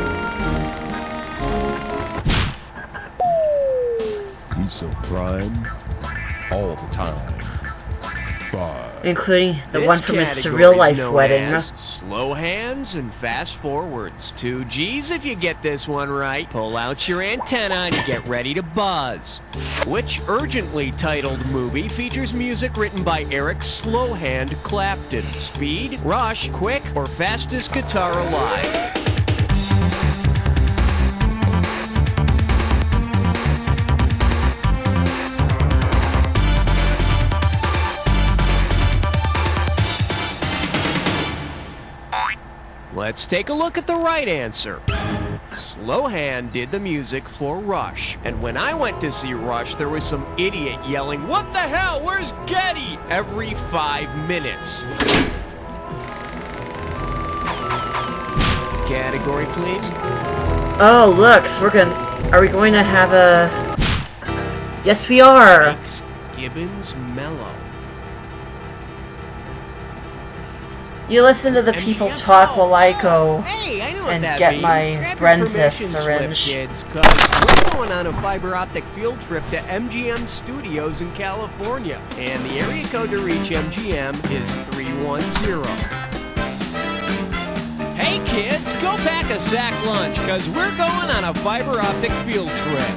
Piece of crime all the time. 5. Including the This one from his category surreal is life known wedding. as slow hands and fast forwards. 2 G's if you get this one right. Pull out your antenna and get ready to buzz. Which urgently titled movie features music written by Eric Slowhand Clapton? Speed, Rush, Quick, or Fastest Guitar Alive? Let's take a look at the right answer. Slowhand did the music for Rush. And when I went to see Rush, there was some idiot yelling, "What the hell? Where's Getty?" every 5 minutes. Category, please. Oh, look, so are we going to have a... Yes, we are. Gibbons Mellow. You listen to the people talk while I go Hey, I know what and that get means. my Grab your Brenza permission slip, syringe. kids, 'cause we're going on a fiber optic field trip to MGM Studios in California, and the area code to reach MGM is 310. Hey kids, go pack a sack lunch, cause we're going on a fiber optic field trip.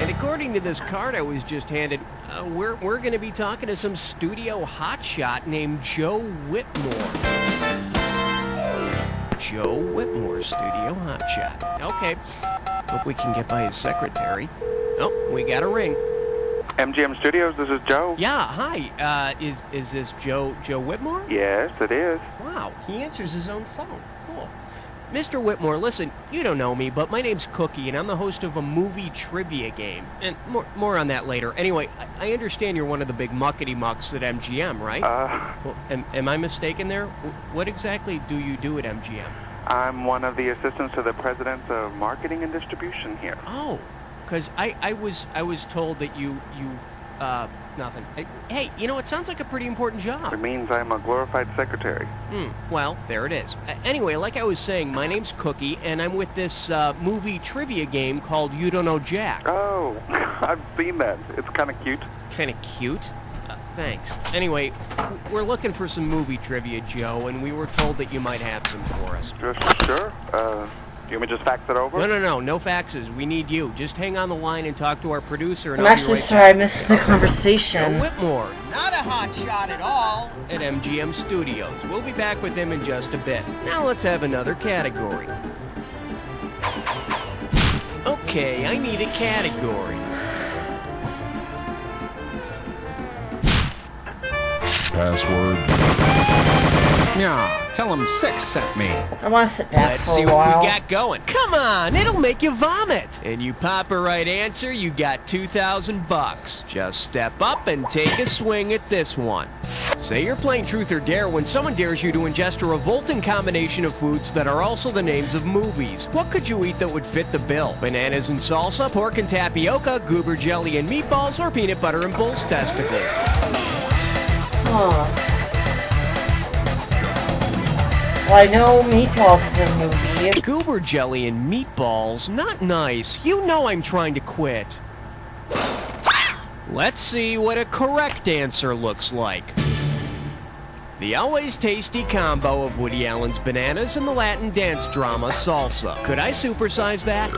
And it according to this card I was just handed, we're going to be talking to some studio hotshot named Joe Whitmore. Joe Whitmore, studio hotshot. Okay. Hope we can get by his secretary. Oh, we got a ring. MGM Studios, this is Joe. Yeah, hi. Is this Joe Whitmore? Yes, it is. Wow, he answers his own phone. Cool. Mr. Whitmore, listen, you don't know me, but my name's Cookie, and I'm the host of a movie trivia game. And more on that later. Anyway, I understand you're one of the big muckety-mucks at MGM, right? Well, am I mistaken there? What exactly do you do at MGM? I'm one of the assistants to the president of marketing and distribution here. Oh, because I was told that you nothing. Hey, you know, it sounds like a pretty important job. It means I'm a glorified secretary. Well, there it is. Anyway, like I was saying, my name's Cookie, and I'm with this movie trivia game called You Don't Know Jack. Oh, I've seen that. It's kind of cute. Kind of cute? Thanks. Anyway, we're looking for some movie trivia, Joe, and we were told that you might have some for us. Sure. Do you want me to just fax it over? No faxes. We need you. Just hang on the line and talk to our producer. And I'm actually sorry I missed the conversation. Joe Whitmore, not a hot shot at all, at MGM Studios. We'll be back with him in just a bit. Now let's have another category. Okay, I need a category. Password. Yeah, tell him 6 sent me. I want to sit back Let's for see a while. what we got going. Come on, it'll make you vomit. And you pop a right answer, you got $2,000. Just step up and take a swing at this one. Say you're playing Truth or Dare when someone dares you to ingest a revolting combination of foods that are also the names of movies. What could you eat that would fit the bill? Bananas and salsa, pork and tapioca, goober jelly and meatballs, or peanut butter and bull's testicles? Huh. Well, I know Meatballs is a movie. Goober jelly and meatballs? Not nice. You know I'm trying to quit. Let's see what a correct answer looks like. The always tasty combo of Woody Allen's bananas and the Latin dance drama salsa. Could I supersize that?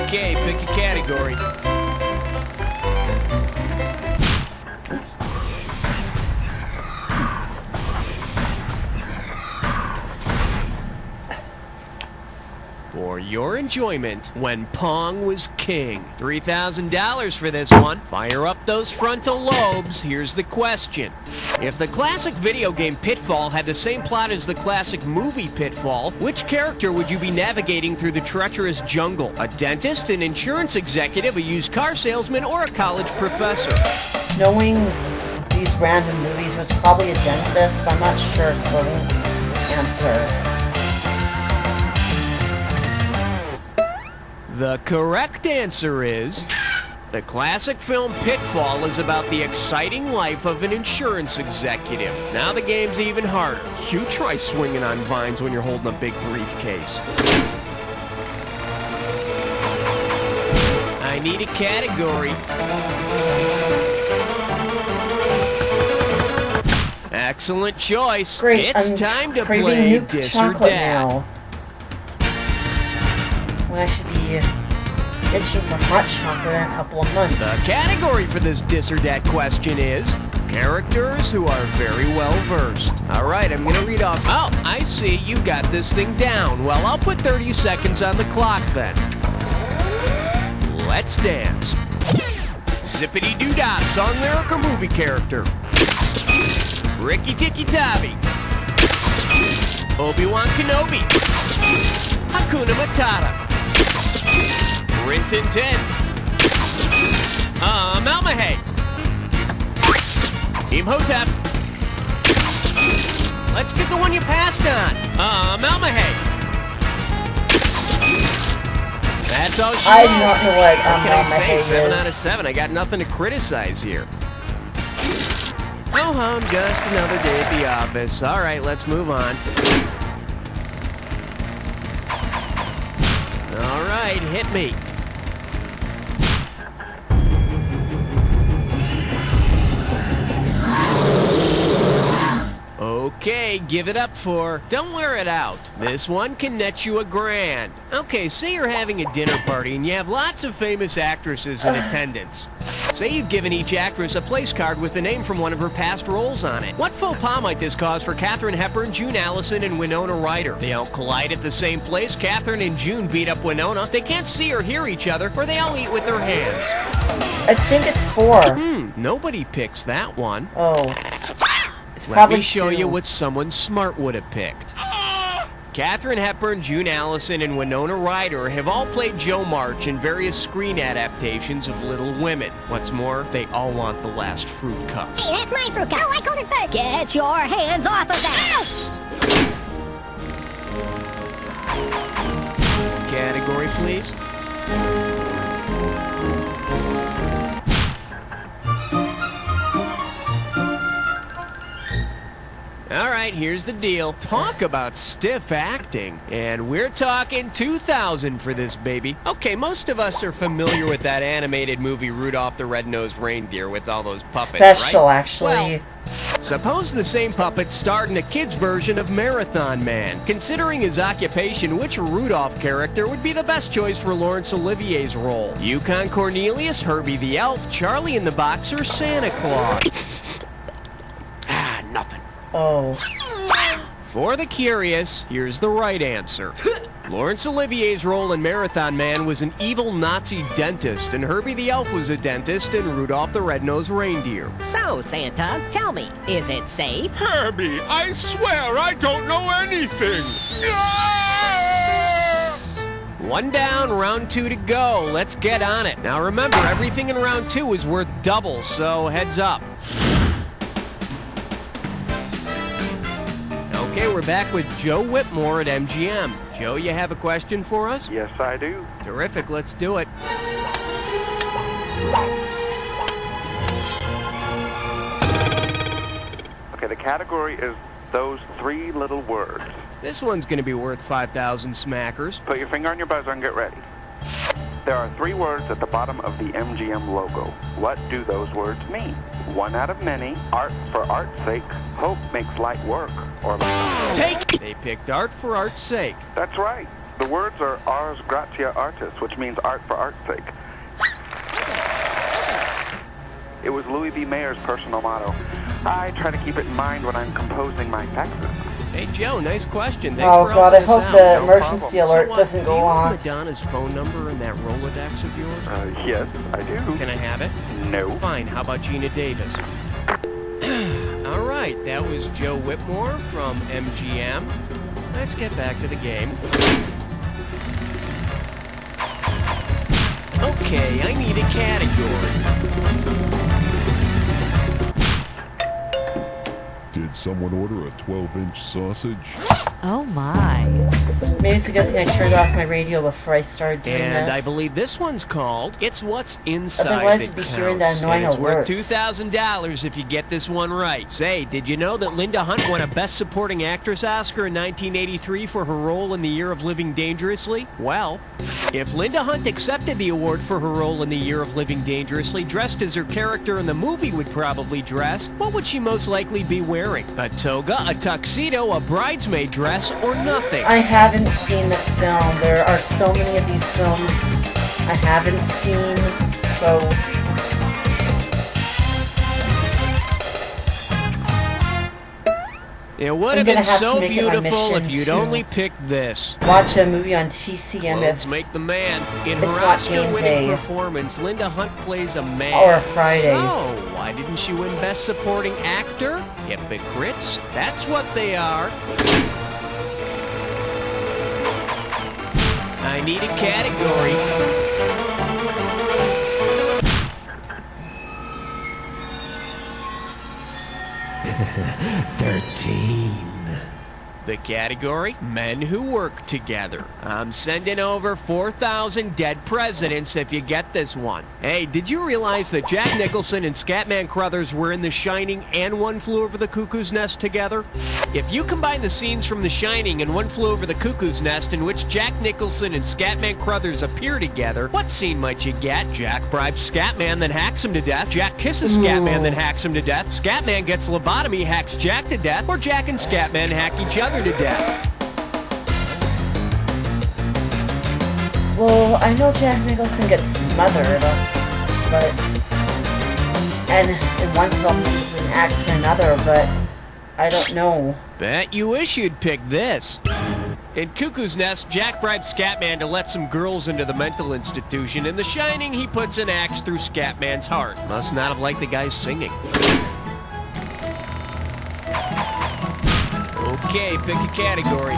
Okay, pick a category. For your enjoyment, when Pong was king. $3,000 for this one. Fire up those frontal lobes. Here's the question. If the classic video game Pitfall had the same plot as the classic movie Pitfall, which character would you be navigating through the treacherous jungle? A dentist, an insurance executive, a used car salesman, or a college professor? Knowing these random movies was probably a dentist. I'm not sure for the answer. The correct answer is... the classic film Pitfall is about the exciting life of an insurance executive. Now the game's even harder. You try swinging on vines when you're holding a big briefcase. I need a category. Excellent choice. Great, It's I'm time to craving play Nuked Dis or chocolate Dat. now. When I should be itching for hot chocolate in a couple of months. The category for this Dis or Dat question is characters who are very well versed. All right, I'm going to read off. Oh, I see you got this thing down. Well, I'll put 30 seconds on the clock then. Let's dance. Zippity-doo-dah, song lyric or movie character? Ricky-Tikki-Tavi. Obi-Wan Kenobi. Hakuna Matata. Rin Tin Tin. Malmahay. Imhotep. Let's get the one you passed on. Malmahay. That's all she I do not know what can I say? Malmahay 7 is. out of 7. I got nothing to criticize here. Oh, just another day at the office. All right, let's move on. All right, hit me. Okay, give it up for Don't Wear It Out. This one can net you $1,000. Okay, say you're having a dinner party and you have lots of famous actresses in attendance. Say you've given each actress a place card with the name from one of her past roles on it. What faux pas might this cause for Katharine Hepburn, June Allison, and Winona Ryder? They all collide at the same place. Katharine and June beat up Winona. They can't see or hear each other, or they all eat with their hands. I think it's 4. Nobody picks that one. Oh. It's Let probably me show 2. you what someone smart would have picked. Katharine Hepburn, June Allison, and Winona Ryder have all played Jo March in various screen adaptations of Little Women. What's more, they all want the last fruit cup. Hey, that's my fruit cup. Oh, I called it first. Get your hands off of that. Ouch! Category, please. All right, here's the deal. Talk about stiff acting. And we're talking $2,000 for this baby. Okay, most of us are familiar with that animated movie Rudolph the Red-Nosed Reindeer with all those puppets, Special, right? actually. Well, suppose the same puppet starred in a kid's version of Marathon Man. Considering his occupation, which Rudolph character would be the best choice for Laurence Olivier's role? Yukon Cornelius, Herbie the Elf, Charlie and the Boxer, Santa Claus? Nothing. Oh. For the curious, here's the right answer. Laurence Olivier's role in Marathon Man was an evil Nazi dentist, and Herbie the Elf was a dentist in Rudolph the Red-Nosed Reindeer. So, Santa, tell me, is it safe? Herbie, I swear I don't know anything. One down, round 2 to go. Let's get on it. Now remember, everything in round 2 is worth double, so heads up. Okay, we're back with Joe Whitmore at MGM. Joe, you have a question for us? Yes, I do. Terrific, let's do it. Okay, the category is those 3 little words. This one's going to be worth 5,000 smackers. Put your finger on your buzzer and get ready. There are 3 words at the bottom of the MGM logo. What do those words mean? One out of many, art for art's sake, hope makes light work, or... Take! They picked art for art's sake. That's right. The words are ars gratia artis, which means art for art's sake. It was Louis B. Mayer's personal motto. I try to keep it in mind when I'm composing my taxes. Hey, Joe, nice question. Thanks Oh for god, I helping us hope out. the No emergency problem. alert doesn't go Do you off. have Madonna's phone number in that Rolodex of yours? Yes, I do. Can I have it? No. Fine, how about Gina Davis? All right, that was Joe Whitmore from MGM. Let's get back to the game. Okay, I need a category. Did someone order a 12-inch sausage? Oh my. Maybe it's a good thing I turned off my radio before I started doing And this. I believe this one's called It's What's Inside Otherwise That you'd be Counts. hearing that annoying And it's worth alert. $2,000 if you get this one right. Say, did you know that Linda Hunt won a Best Supporting Actress Oscar in 1983 for her role in The Year of Living Dangerously? Well, if Linda Hunt accepted the award for her role in The Year of Living Dangerously, dressed as her character in the movie would probably dress, what would she most likely be wearing? A toga, a tuxedo, a bridesmaid dress, or nothing? I haven't seen the film. There are so many of these films I haven't seen, so... It would I'm have gonna been have to so make it my beautiful if mission you'd to only picked this. watch a movie on TCM Let's if make the man. In it's her not Oscar-winning game day. performance, Linda Hunt plays a man. Or Friday. So, why didn't she win Best Supporting Actor? Hypocrites. That's what they are. I need a category. The category, men who work together. I'm sending over 4,000 dead presidents if you get this one. Hey, did you realize that Jack Nicholson and Scatman Crothers were in The Shining and One Flew Over the Cuckoo's Nest together? If you combine the scenes from The Shining and One Flew Over the Cuckoo's Nest in which Jack Nicholson and Scatman Crothers appear together, what scene might you get? Jack bribes Scatman, then hacks him to death. Jack kisses Scatman, then hacks him to death. Scatman gets lobotomy, hacks Jack to death. Or Jack and Scatman hack each other to death. Well, I know Jack Nicholson gets smothered, but... And in one film he's an axe in another, but I don't know. Bet you wish you'd pick this. In Cuckoo's Nest, Jack bribes Scatman to let some girls into the mental institution. In The Shining, he puts an axe through Scatman's heart. Must not have liked the guy singing. Okay, pick a category.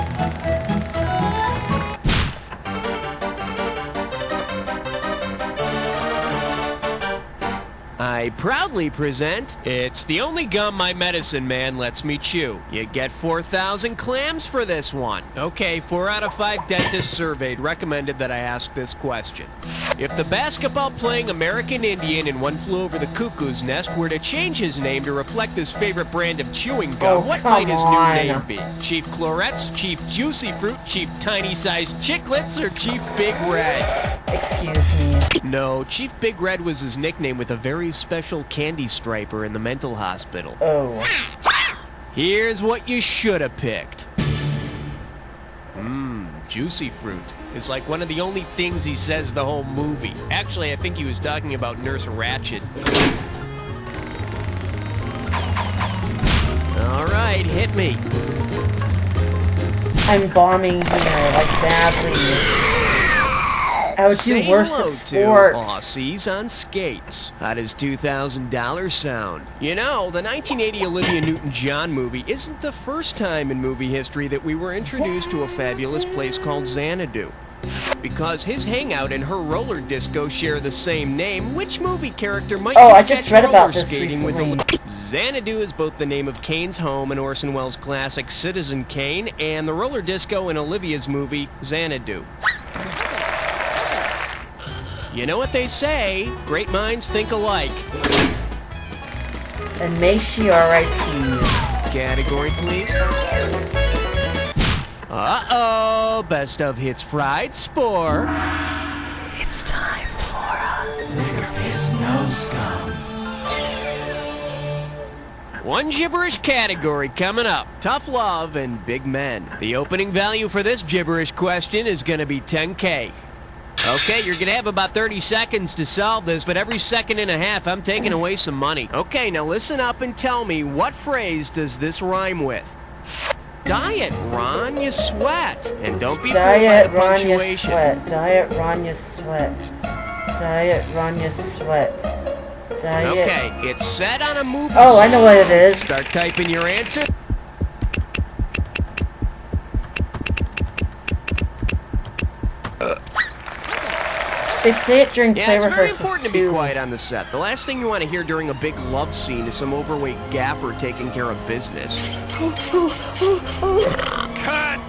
I proudly present, it's the only gum my medicine man lets me chew. You get 4,000 clams for this one. Okay, 4 out of 5 dentists surveyed recommended that I ask this question. If the basketball-playing American Indian in One Flew Over the Cuckoo's Nest were to change his name to reflect his favorite brand of chewing gum, what might his new name be? Chief Clorettes, Chief Juicy Fruit, Chief Tiny-Sized Chiclets, or Chief Big Red? Excuse me. No, Chief Big Red was his nickname with a very special candy striper in the mental hospital. Oh. Here's what you should have picked. Juicy Fruit is like one of the only things he says the whole movie. Actually, I think he was talking about Nurse Ratched. All right, hit me. I'm bombing here, like, badly. I would do worse at sports. Aussies on skates. How does $2,000 sound? You know, the 1980 Olivia Newton-John movie isn't the first time in movie history that we were introduced to a fabulous place called Xanadu. Because his hangout and her roller disco share the same name, which movie character might I just read about this recently. Xanadu is both the name of Kane's home in Orson Welles' classic Citizen Kane and the roller disco in Olivia's movie Xanadu. You know what they say, great minds think alike. And may she R.I.P. Category, please. Uh-oh, best of hits fried spore. It's time for There Is No Scum. One gibberish category coming up. Tough love and big men. The opening value for this gibberish question is gonna be $10K. Okay, you're gonna have about 30 seconds to solve this, but every second and a half, I'm taking away some money. Okay, now listen up and tell me, what phrase does this rhyme with? Diet, Ron, you sweat. And don't be fooled by the punctuation. Diet, Ron, you sweat. Diet, Ron, you sweat. Diet. Okay, it's set on a movie. Oh, I know what it is. Start typing your answer. They say it during play it's very rehearsals important too. to be quiet on the set. The last thing you want to hear during a big love scene is some overweight gaffer taking care of business. Cut!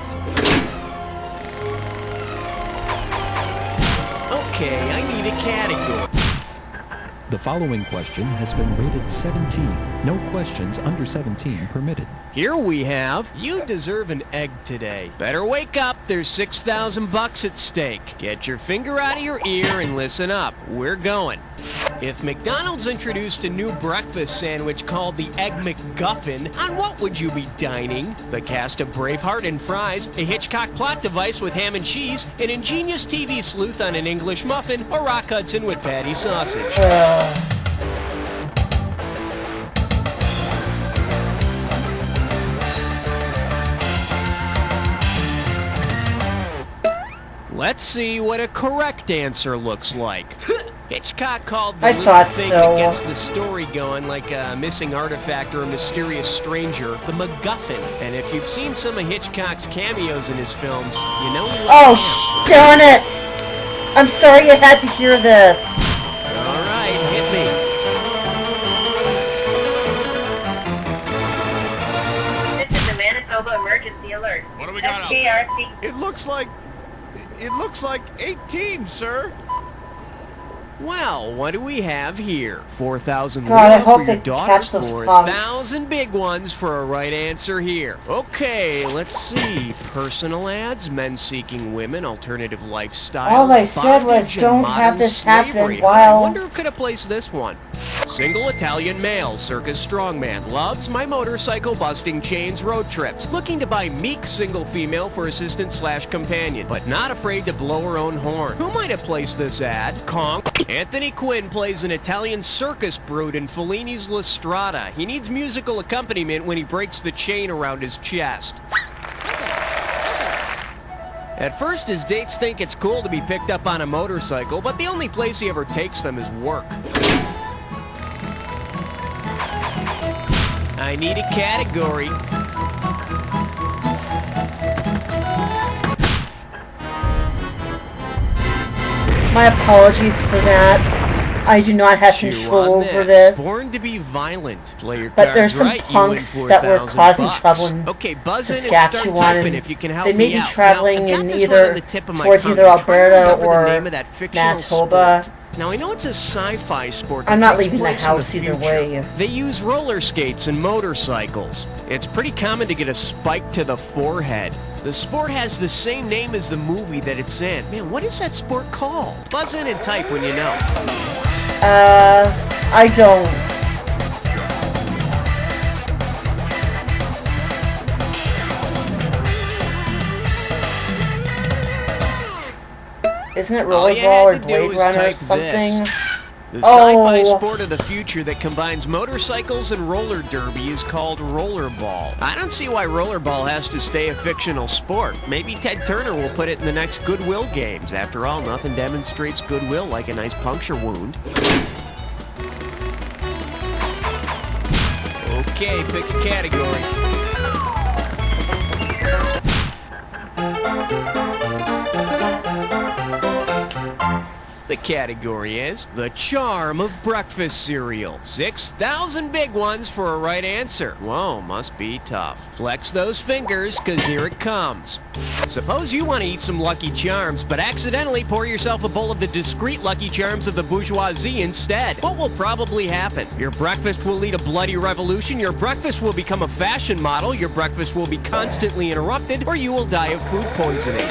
Okay, I need a category. The following question has been rated 17. No questions under 17 permitted. Here we have, you deserve an egg today. Better wake up, there's $6,000 at stake. Get your finger out of your ear and listen up. We're going. If McDonald's introduced a new breakfast sandwich called the Egg McGuffin, on what would you be dining? The cast of Braveheart and fries, a Hitchcock plot device with ham and cheese, an ingenious TV sleuth on an English muffin, or Rock Hudson with patty sausage? Let's see what a correct answer looks like. Hitchcock called the little thing that gets the story going, like a missing artifact or a mysterious stranger, the MacGuffin. And if you've seen some of Hitchcock's cameos in his films, you know he likes darn it! I'm sorry you had to hear this. All right, hit me. This is a Manitoba emergency alert. It looks like 18, sir. Well, what do we have here? 4,000 God, I for hope your they daughter, catch those 4,000 big ones for a right answer here. Okay, let's see. Personal ads, men seeking women, alternative lifestyles. All I said was bondage, and don't modern have this happen slavery. while... I wonder who could have placed this one. Single Italian male, circus strongman, loves my motorcycle busting chains road trips. Looking to buy meek single female for assistant/companion, but not afraid to blow her own horn. Who might have placed this ad? Conk. Anthony Quinn plays an Italian circus brute in Fellini's La Strada. He needs musical accompaniment when he breaks the chain around his chest. At first, his dates think it's cool to be picked up on a motorcycle, but the only place he ever takes them is work. I need a category. My apologies for that. I do not have control over this. Born to be violent. Play your But there's cards some right, punks you win that were 4,000 causing bucks. trouble in Okay, buzz in and start Saskatchewan. typing if you can help They may me be out. traveling Now, I've got in this one either on the tip of my towards tongue. either I'm trying to Alberta remember the or name of that fictional Manitoba. sport. Now, I know it's a sci-fi sport. I'm that not takes leaving the place in house either future. way. They use roller skates and motorcycles. It's pretty common to get a spike to the forehead. The sport has the same name as the movie that it's in. Man, what is that sport called? Buzz in and type when you know. I don't. Isn't it Rollerball or Blade Runner or something? The sci-fi sport of the future that combines motorcycles and roller derby is called rollerball. I don't see why rollerball has to stay a fictional sport. Maybe Ted Turner will put it in the next Goodwill games. After all, nothing demonstrates goodwill like a nice puncture wound. Okay, pick a category. The category is the charm of breakfast cereal. 6,000 big ones for a right answer. Whoa, must be tough. Flex those fingers, cause here it comes. Suppose you want to eat some Lucky Charms, but accidentally pour yourself a bowl of the discreet Lucky Charms of the bourgeoisie instead. What will probably happen? Your breakfast will lead a bloody revolution, your breakfast will become a fashion model, your breakfast will be constantly interrupted, or you will die of food poisoning.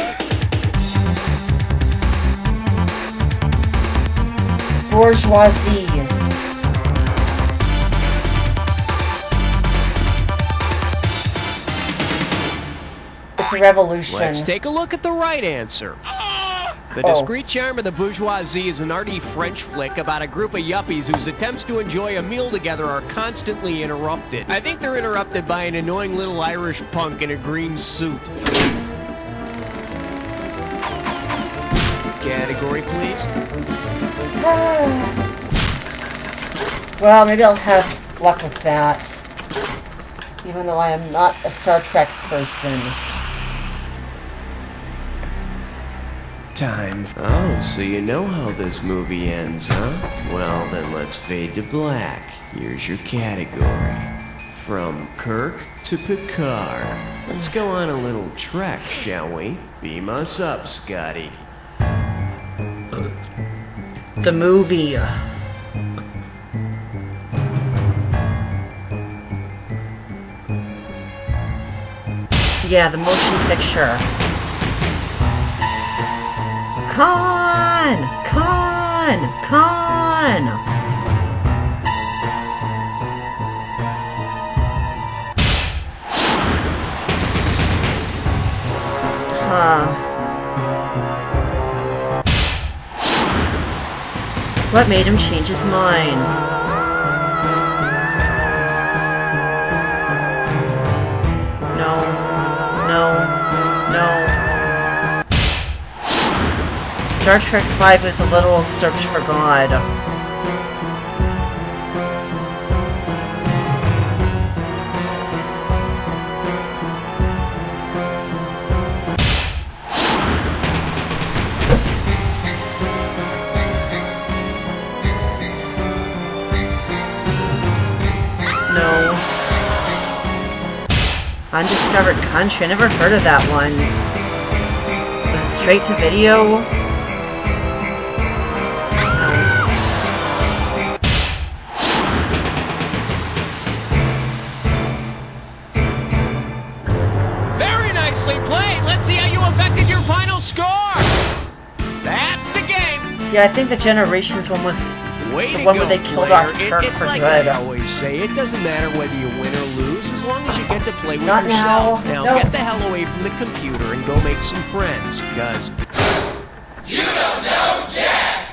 Bourgeoisie. It's a revolution. Let's take a look at the right answer. The Discreet Charm of the Bourgeoisie is an arty French flick about a group of yuppies whose attempts to enjoy a meal together are constantly interrupted. I think they're interrupted by an annoying little Irish punk in a green suit. Category, please. Well, maybe I'll have luck with that. Even though I am not a Star Trek person. Time. Oh, so you know how this movie ends, huh? Well, then let's fade to black. Here's your category. From Kirk to Picard. Let's go on a little trek, shall we? Beam us up, Scotty. The movie. Yeah, the motion picture. Con! What made him change his mind? No. Star Trek V was a literal search for God. Undiscovered Country. I never heard of that one. Was it straight to video? Very nicely played. Let's see how you affected your final score. That's the game. Yeah, I think the Generations one was Way the to one go, where they killed player. off Kirk It's for like good. I always say, it doesn't matter whether you win or lose, as long as you get to play with Not yourself. now. Now No. get the hell away from the computer and go make some friends, because You don't know Jack!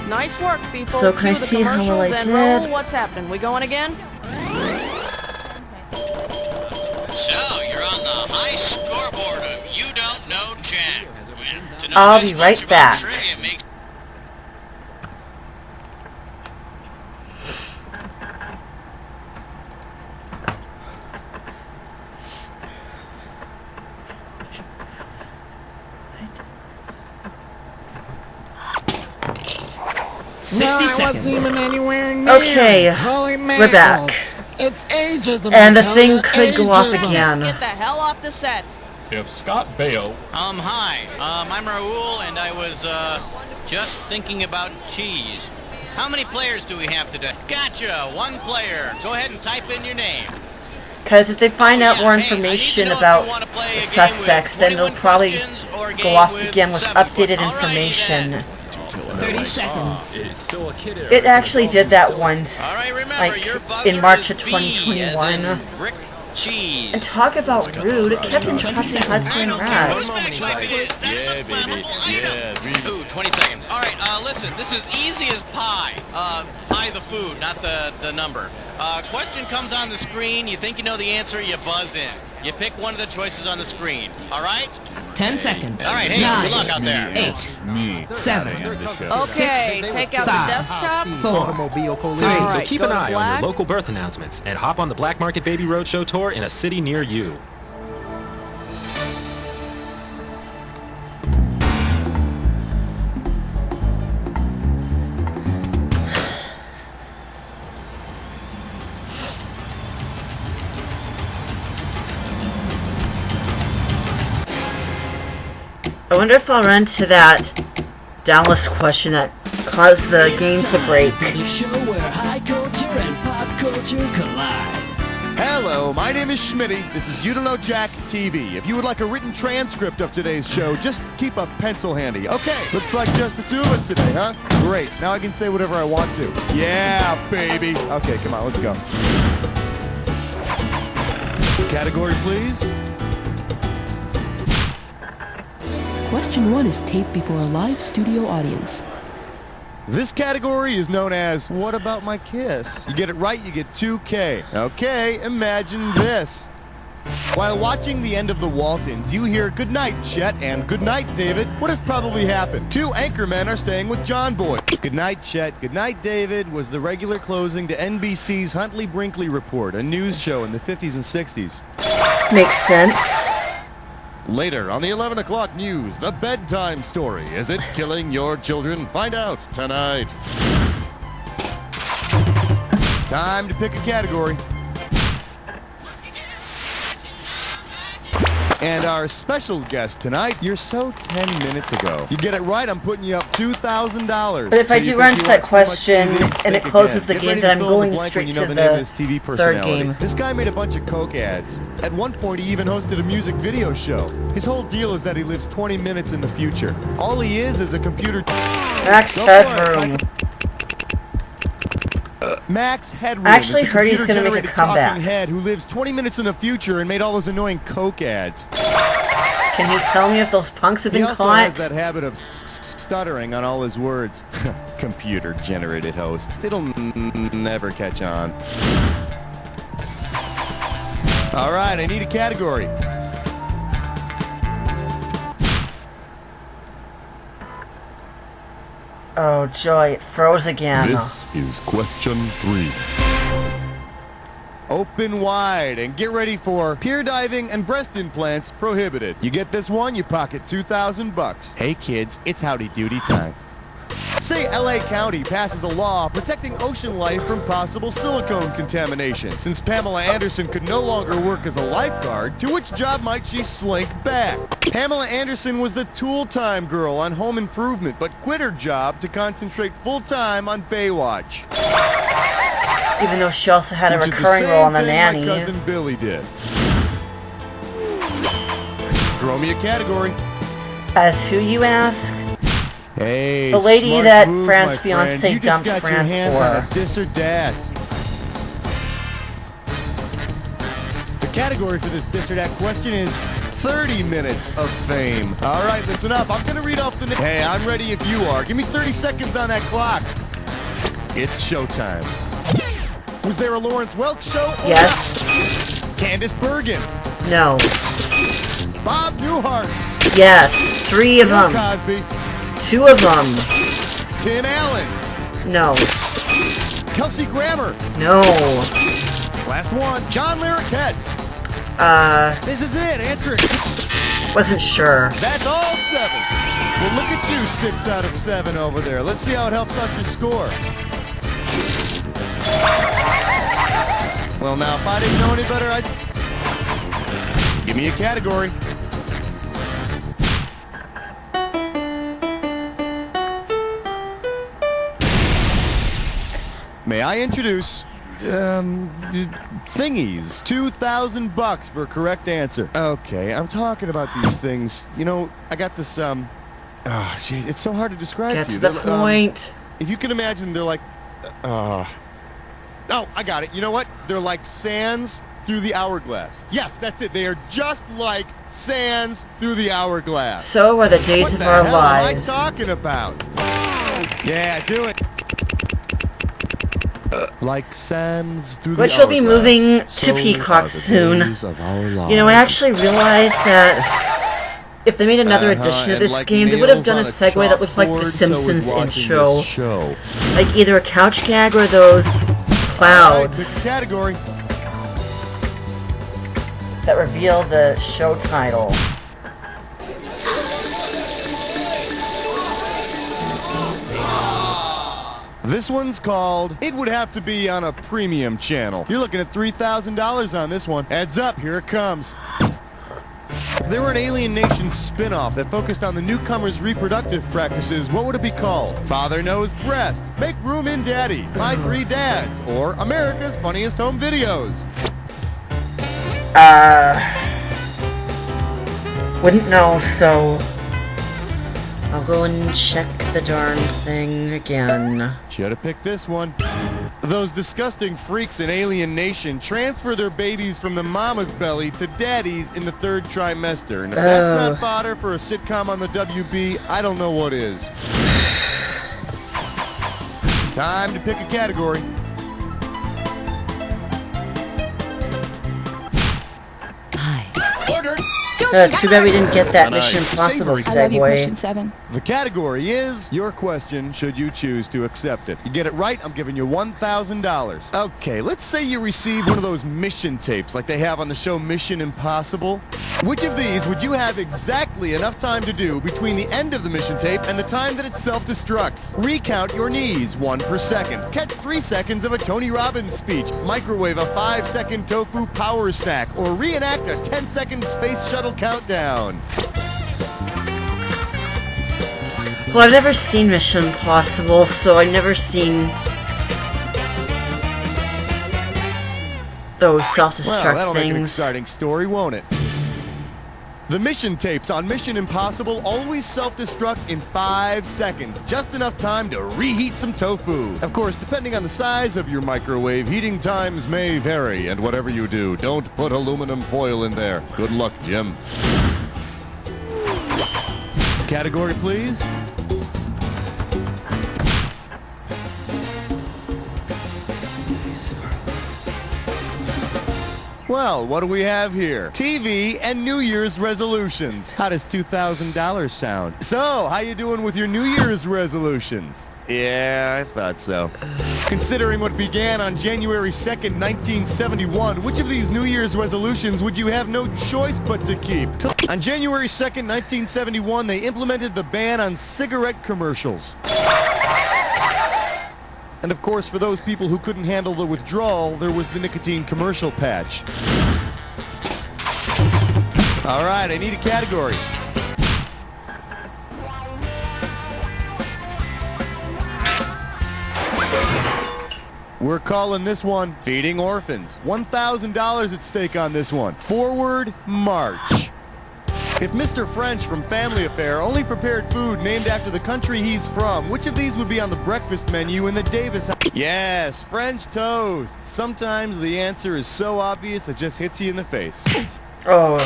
Nice work, people. So can I Cue the see how well I commercials and did? roll. What's happening? We going again? So, you're on the high scoreboard of You Don't Know Jack. To know I'll this be much right about back. trivia makes Okay, we're back. It's ages And the thing could go off again. Get the hell off the set. If Scott Baio... Hi. I'm Raul, and I was, just thinking about cheese. How many players do we have today? Gotcha, one player. Go ahead and type in your name. Because if they find out more information about the suspects, then they'll probably go off again with updated information. 30 seconds. It's still a kid era. It actually did that once, like in March of 2021. Cheese. And talk about rude, it kept interrupting Hudson and Rat. Yeah, baby. Yeah, Ooh, 20 seconds. All right, listen, this is easy as pie. Pie the food, not the number. Question comes on the screen. You think you know the answer, you buzz in. You pick one of the choices on the screen. All right? 10 seconds. All right, hey, 9, good luck out there. 8, 7, Okay, take out the 5, desktop. 4, Automobile Collision. All So right, keep go an to eye on black. your local birth announcements and hop on the Black Market Baby Roadshow tour in a city near you. I wonder if I'll run to that Dallas question that caused the game to break. The show where high culture and pop culture collide. Hello, my name is Schmitty. This is You Don't Know Jack TV. If you would like a written transcript of today's show, just keep a pencil handy. Okay, looks like just the two of us today, huh? Great, now I can say whatever I want to. Yeah, baby. Okay, come on, let's go. Category, please. Question 1 is taped before a live studio audience. This category is known as What About My Kiss? You get it right, you get 2K. Okay, imagine this. While watching the end of The Waltons, you hear "Good night, Chet," and "Good night, David." What has probably happened? Two anchormen are staying with John Boy. "Good night, Chet. Good night, David" was the regular closing to NBC's Huntley Brinkley Report, a news show in the 50s and 60s. Makes sense. Later on the 11 o'clock news, the bedtime story. Is it killing your children? Find out tonight. Time to pick a category. And our special guest tonight, you're so 10 minutes ago. You get it right, I'm putting you up $2,000. But if I do run to that question and it closes the Get game, ready then to I'm fill in the going blank straight when you to know the name of the this TV third personality. game. This guy made a bunch of Coke ads. At one point, he even hosted a music video show. His whole deal is that he lives 20 minutes in the future. All he is a computer... Max Headroom. Max Headroom. I actually is the heard he's gonna make a computer-generated comeback. talking head who lives 20 minutes in the future and made all those annoying Coke ads. Can you tell me if those punks have He been also caught? has that habit of stuttering on all his words. Computer-generated hosts. It'll never catch on. All right, I need a category. Oh joy, it froze again. This is question 3. Open wide and get ready for pier diving and breast implants prohibited. You get this one, you pocket $2,000. Hey kids, it's howdy doody time. Say LA County passes a law protecting ocean life from possible silicone contamination. Since Pamela Anderson could no longer work as a lifeguard, to which job might she slink back? Pamela Anderson was the tool-time girl on Home Improvement, but quit her job to concentrate full-time on Baywatch. Even though she also had a recurring role on The Nanny. My cousin Billy did. Throw me a category. As who, you ask? Hey, the lady smart that move, Fran's my fiance friend. You just dumped got your Fran hands for. on a this or that. The category for this this or that question is 30 minutes of fame. All right, listen up. I'm going to read off the name. Hey, I'm ready if you are. Give me 30 seconds on that clock. It's showtime. Was there a Lawrence Welk show? Yes. Candace Bergen. No. Bob Newhart. Yes. 3 of them. Cosby. 2 of them. Tim Allen. No. Kelsey Grammer. No. Last one. John Larroquette. This is it. Answer it. Wasn't sure. That's all 7. Well, look at you, 6 out of 7 over there. Let's see how it helps out your score. Well, now, if I didn't know any better, I'd... Give me a category. May I introduce... thingies. $2,000 for a correct answer. Okay, I'm talking about these things. You know, I got this, geez, it's so hard to describe Get to you. to the point. If you can imagine, they're like, oh, I got it. You know what? They're like sands through the hourglass. Yes, that's it. They are just like sands through the hourglass. So are the days of our lives. What am I talking about? Yeah, do it. Like sands through the Which will be hourglass. moving to So Peacock are the soon. days of our You know, I lives. actually realized that if they made another edition of and this like game, they would have done a nails segue on that looked like the chalkboard, so is Simpsons watching intro. this show. Like either a couch gag or those All right, clouds pick a category. that reveal the show title. This one's called It Would Have to Be on a Premium Channel. You're looking at $3,000 on this one. Heads up, here it comes. They were an Alien Nation spin-off that focused on the newcomers' reproductive practices. What would it be called? Father Knows Breast, Make Room in Daddy, My 3 Dads, or America's Funniest Home Videos. Wouldn't know, so I'll go and check the darn thing again. Should have picked this one. Those disgusting freaks in Alien Nation transfer their babies from the mama's belly to daddy's in the 3rd trimester. And if that's not fodder for a sitcom on the WB, I don't know what is. Time to pick a category. Order. Too bad we didn't get that Mission Nice. Impossible Savory. I love you, question segue. 7. The category is your question, should you choose to accept it. You get it right, I'm giving you $1,000. Okay, let's say you receive one of those mission tapes like they have on the show Mission Impossible. Which of these would you have exactly enough time to do between the end of the mission tape and the time that it self-destructs? Recount your knees, 1 per second. Catch 3 seconds of a Tony Robbins speech. Microwave a 5-second tofu power snack. Or reenact a 10-second space shuttle countdown. Well, I've never seen Mission Impossible, so I've never seen those self-destruct Well, that'll make an things. exciting story, won't it? The mission tapes on Mission Impossible always self-destruct in 5 seconds. Just enough time to reheat some tofu. Of course, depending on the size of your microwave, heating times may vary. And whatever you do, don't put aluminum foil in there. Good luck, Jim. Category, please. Well, what do we have here? TV and New Year's resolutions. How does $2,000 sound? So, how you doing with your New Year's resolutions? Yeah, I thought so. Considering what began on January 2nd, 1971, which of these New Year's resolutions would you have no choice but to keep? On January 2nd, 1971, they implemented the ban on cigarette commercials. And of course, for those people who couldn't handle the withdrawal, there was the nicotine commercial patch. All right, I need a category. We're calling this one Feeding Orphans. $1,000 at stake on this one. Forward march. If Mr. French from Family Affair only prepared food named after the country he's from, which of these would be on the breakfast menu in the Davis house? Yes, French toast. Sometimes the answer is so obvious it just hits you in the face. Oh.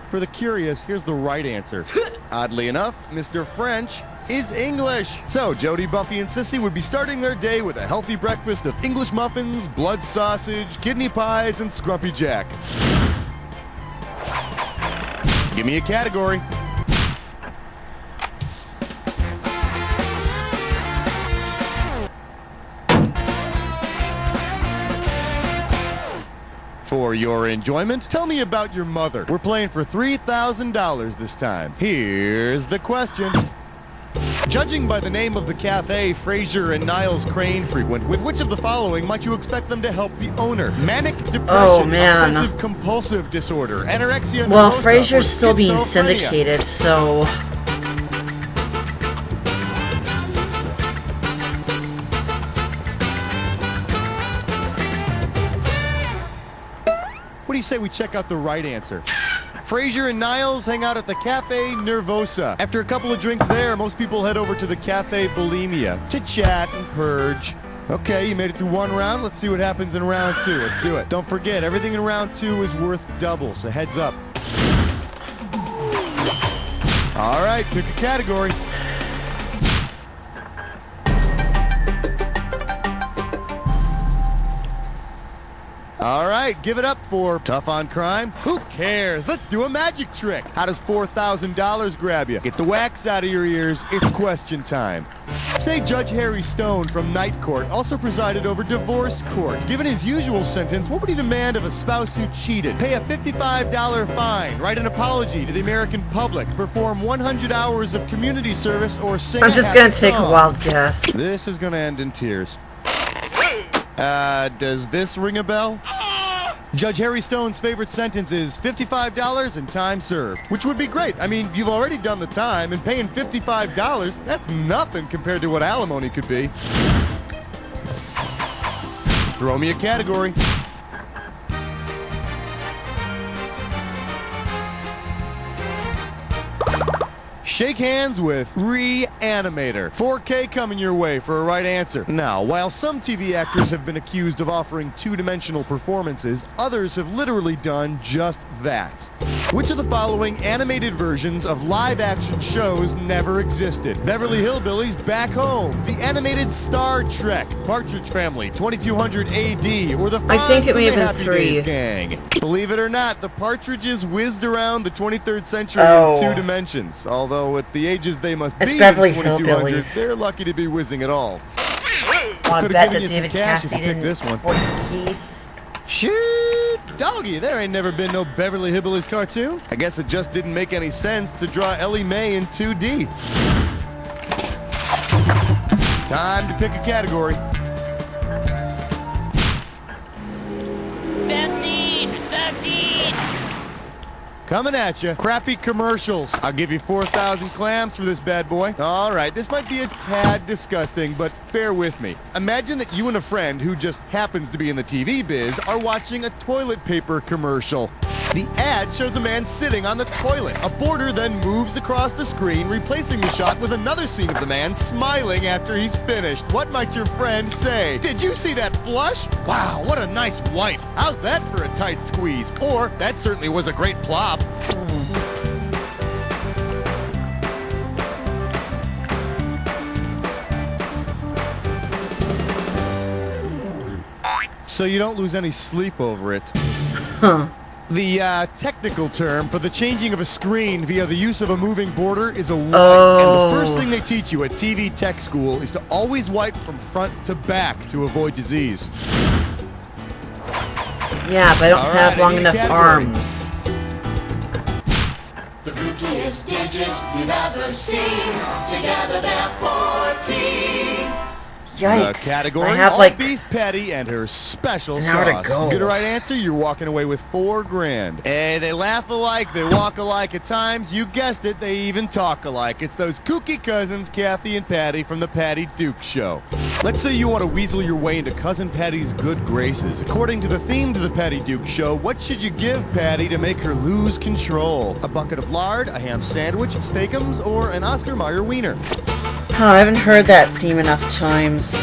For the curious, here's the right answer. Oddly enough, Mr. French is English. So Jody, Buffy, and Sissy would be starting their day with a healthy breakfast of English muffins, blood sausage, kidney pies, and Scrumpy Jack. Give me a category. For your enjoyment, tell me about your mother. We're playing for $3,000 this time. Here's the question. Judging by the name of the cafe Fraser and Niles Crane frequent, with which of the following might you expect them to help the owner? Manic depression, obsessive compulsive disorder, anorexia nervosa, well, or Fraser's still being schizophrenia? syndicated, so... What do you say we check out the right answer? Fraser and Niles hang out at the Cafe Nervosa. After a couple of drinks there, most people head over to the Cafe Bulimia to chat and purge. Okay, you made it through one round. Let's see what happens in round two. Let's do it. Don't forget, everything in round two is worth double, so heads up. All right, pick a category. All right, give it up for Tough on Crime. Who cares? Let's do a magic trick. How does $4,000 grab you? Get the wax out of your ears. It's question time. Say Judge Harry Stone from Night Court also presided over divorce court. Given his usual sentence, what would he demand of a spouse who cheated? Pay a $55 fine, write an apology to the American public, perform 100 hours of community service, or sing I'm just gonna take a wild guess. This is gonna end in tears. Does this ring a bell? Judge Harry Stone's favorite sentence is $55 and time served, which would be great. I mean, you've already done the time, and paying $55, that's nothing compared to what alimony could be. Throw me a category. Shake hands with Reanimator. 4K coming your way for a right answer. Now, while some TV actors have been accused of offering two-dimensional performances, others have literally done just that. Which of the following animated versions of live-action shows never existed? Beverly Hillbillies Back Home, the animated Star Trek, Partridge Family, 2200 AD, or the I think it may have been Happy 3. Days Gang. Believe it or not, the Partridges whizzed around the 23rd century Oh. in 2 dimensions. Although at the ages they must It's be Beverly in 2200, Hillbillies. they're lucky to be whizzing at all. Want to Could've bet given that you some David cash if Cassidy you picked didn't this one. voice Keith? Shit, doggy, there ain't never been no Beverly Hillbillies cartoon. I guess it just didn't make any sense to draw Ellie Mae in 2D. Time to pick a category. 15! Coming at you, crappy commercials. I'll give you 4,000 clams for this bad boy. All right, this might be a tad disgusting, but bear with me. Imagine that you and a friend who just happens to be in the TV biz are watching a toilet paper commercial. The ad shows a man sitting on the toilet. A border then moves across the screen, replacing the shot with another scene of the man smiling after he's finished. What might your friend say? Did you see that flush? Wow, what a nice wipe. How's that for a tight squeeze? Or, that certainly was a great plop. So you don't lose any sleep over it. Huh. The technical term for the changing of a screen via the use of a moving border is a wipe. Oh. And the first thing they teach you at TV tech school is to always wipe from front to back to avoid disease. Yeah, but I don't All have right, long I need a enough category. arms. The kookiest digits you've ever seen. Together they're 14. Yikes. The category, I have all like beef patty and her special an hour to sauce. go. Get a right answer, you're walking away with $4,000. Hey, they laugh alike, they walk alike at times. You guessed it, they even talk alike. It's those kooky cousins, Kathy and Patty from the Patty Duke Show. Let's say you want to weasel your way into Cousin Patty's good graces. According to the theme to the Patty Duke Show, what should you give Patty to make her lose control? A bucket of lard, a ham sandwich, steakums, or an Oscar Mayer wiener? Oh, I haven't heard that theme enough times.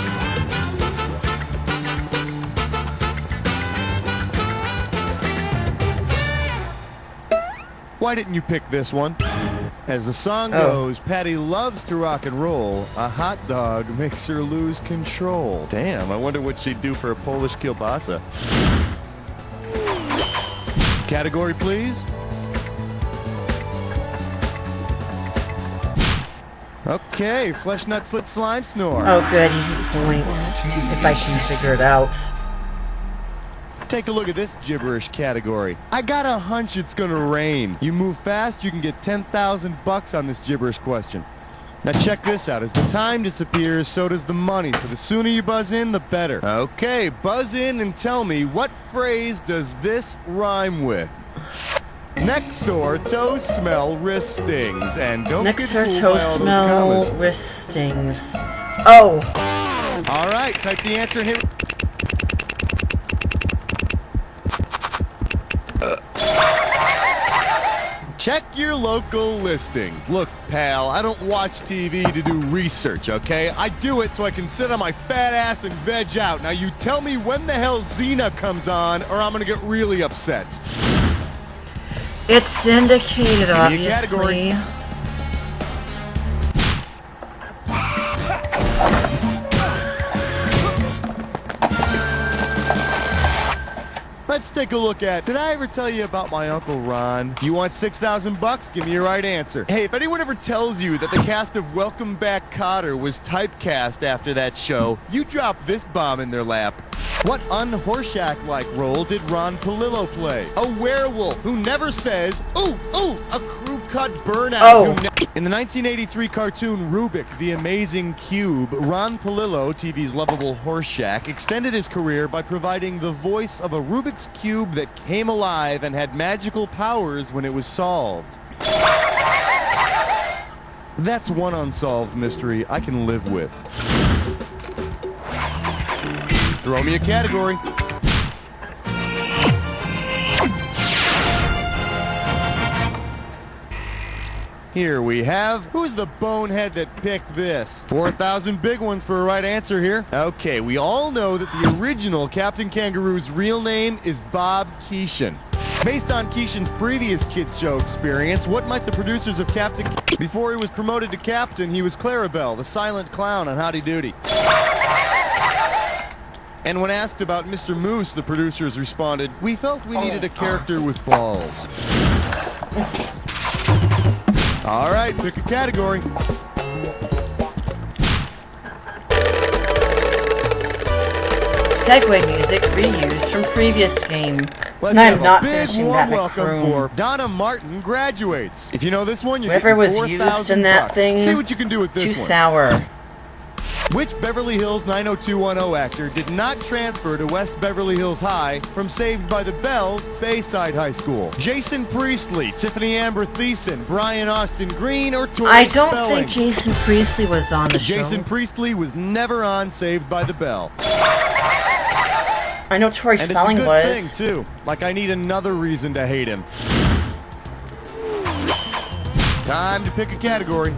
Why didn't you pick this one? As the song goes, Patty loves to rock and roll. A hot dog makes her lose control. Damn, I wonder what she'd do for a Polish kielbasa. Category, please. Okay, flesh nut slit slime snore. Oh good, easy points. If I can figure it out. Take a look at this gibberish category. I got a hunch it's gonna rain. You move fast, you can get 10,000 bucks on this gibberish question. Now check this out. As the time disappears, so does the money. So the sooner you buzz in, the better. Okay, buzz in and tell me, what phrase does this rhyme with? Neck sore, toe smell, wrist stings. And don't Neck get sore, fooled toe by all those smell, commas. wrist stings. Oh! All right, type the answer and hit... Check your local listings. Look, pal, I don't watch TV to do research, okay? I do it so I can sit on my fat ass and veg out. Now you tell me when the hell Xena comes on, or I'm gonna get really upset. It's syndicated, Give me a category. obviously. Let's take a look at, did I ever tell you about my Uncle Ron? You want 6,000 bucks? Give me your right answer. Hey, if anyone ever tells you that the cast of Welcome Back, Kotter was typecast after that show, you drop this bomb in their lap. What un-Horshack-like role did Ron Palillo play? A werewolf who never says, ooh, ooh, a crew-cut burnout. Oh. In the 1983 cartoon Rubik, The Amazing Cube, Ron Palillo, TV's lovable Horshack, extended his career by providing the voice of a Rubik's Cube that came alive and had magical powers when it was solved. That's one unsolved mystery I can live with. Throw me a category. Here we have, who's the bonehead that picked this? 4,000 big ones for a right answer here. Okay, we all know that the original Captain Kangaroo's real name is Bob Keeshan. Based on Keeshan's previous kids show experience, what might the producers of Captain... Before he was promoted to captain, he was Clarabelle, the silent clown on Howdy Doody. And when asked about Mr. Moose, the producers responded, we felt we needed a character with balls. All right, pick a category. Segway music reused from previous game. Let's And I'm have not a big finishing warm that welcome McCroom. for Donna Martin graduates. If you know this one, you get Whatever was 4,000 used in that bucks. thing, See what you can do with this too one. sour. Which Beverly Hills 90210 actor did not transfer to West Beverly Hills High from Saved by the Bell, Bayside High School? Jason Priestley, Tiffany Amber Thiessen, Brian Austin Green, or Tori I don't Spelling? think Jason Priestley was on the show. Jason Priestley was never on Saved by the Bell. I know Tori And Spelling it's a good was. thing, too. Like, I need another reason to hate him. Time to pick a category.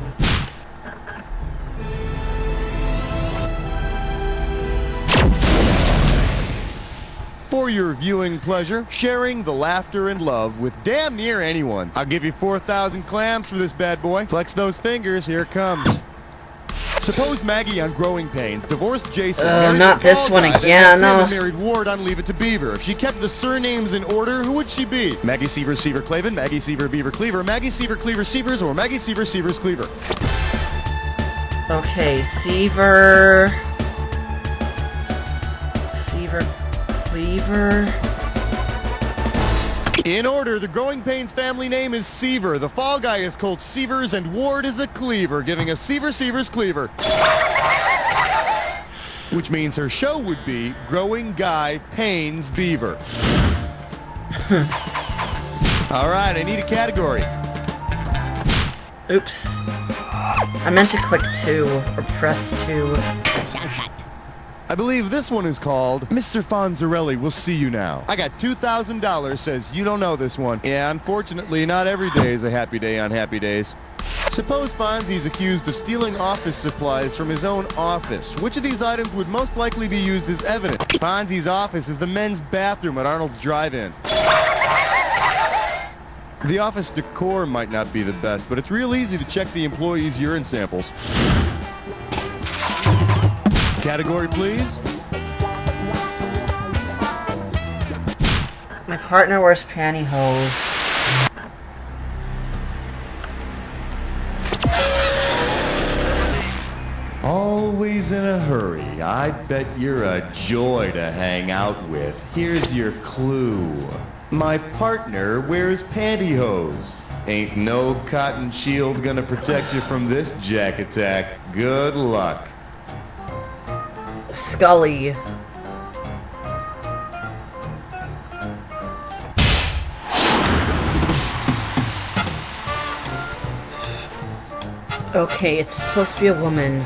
For your viewing pleasure, sharing the laughter and love with damn near anyone. I'll give you 4,000 clams for this bad boy. Flex those fingers, here it comes. Suppose Maggie on Growing Pains divorced Jason. married not the this bald one guy, then again, had Tim no. and married Ward on Leave It to Beaver. If she kept the surnames in order, who would she be? Maggie Seaver, Seaver, Clavin, Maggie Seaver, Beaver, Cleaver, Maggie Seaver, Cleaver, Seavers, or Maggie Seaver, Seavers, Cleaver? Okay, Seaver... Seaver... Cleaver... In order, the Growing Pains family name is Seaver. The Fall Guy is called Seavers, and Ward is a Cleaver, giving us Seaver, Seavers, Cleaver. which means her show would be Growing Guy Payne's Beaver. All right, I need a category. Oops. I meant to click 2 or press 2. I believe this one is called Mr. Fonzarelli Will See You Now. I got $2,000, says you don't know this one. Yeah, unfortunately, not every day is a happy day on happy days. Suppose Fonzie's accused of stealing office supplies from his own office. Which of these items would most likely be used as evidence? Fonzie's office is the men's bathroom at Arnold's Drive-In. The office decor might not be the best, but it's real easy to check the employees' urine samples. Category, please. My partner wears pantyhose. Always in a hurry. I bet you're a joy to hang out with. Here's your clue. My partner wears pantyhose. Ain't no cotton shield gonna protect you from this jack attack. Good luck. Scully. Okay, it's supposed to be a woman.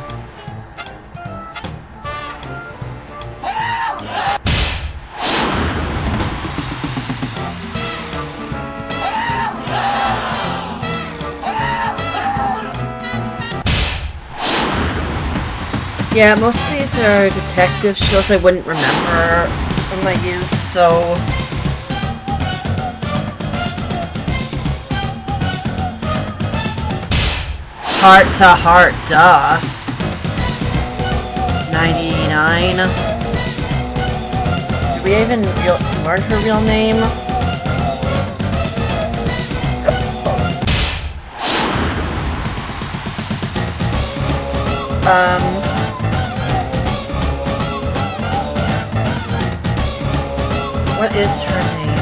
Yeah, most of these are detective shows I wouldn't remember in my youth, so... Heart to Heart, duh. 99. Did we even learn her real name? What is her name?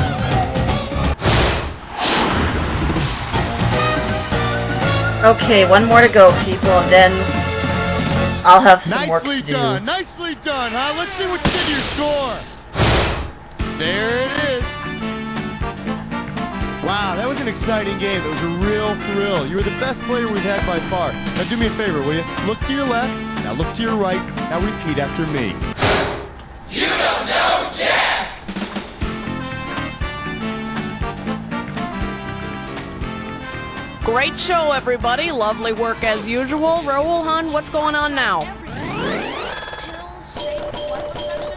Okay, one more to go, people, and then I'll have some work to do. Nicely done, huh? Let's see what you did to your score. There it is. Wow, that was an exciting game. That was a real thrill. You were the best player we've had by far. Now do me a favor, will you? Look to your left, now look to your right, now repeat after me. You don't know Jack! Great show, everybody. Lovely work as usual. Raoul, hon, what's going on now?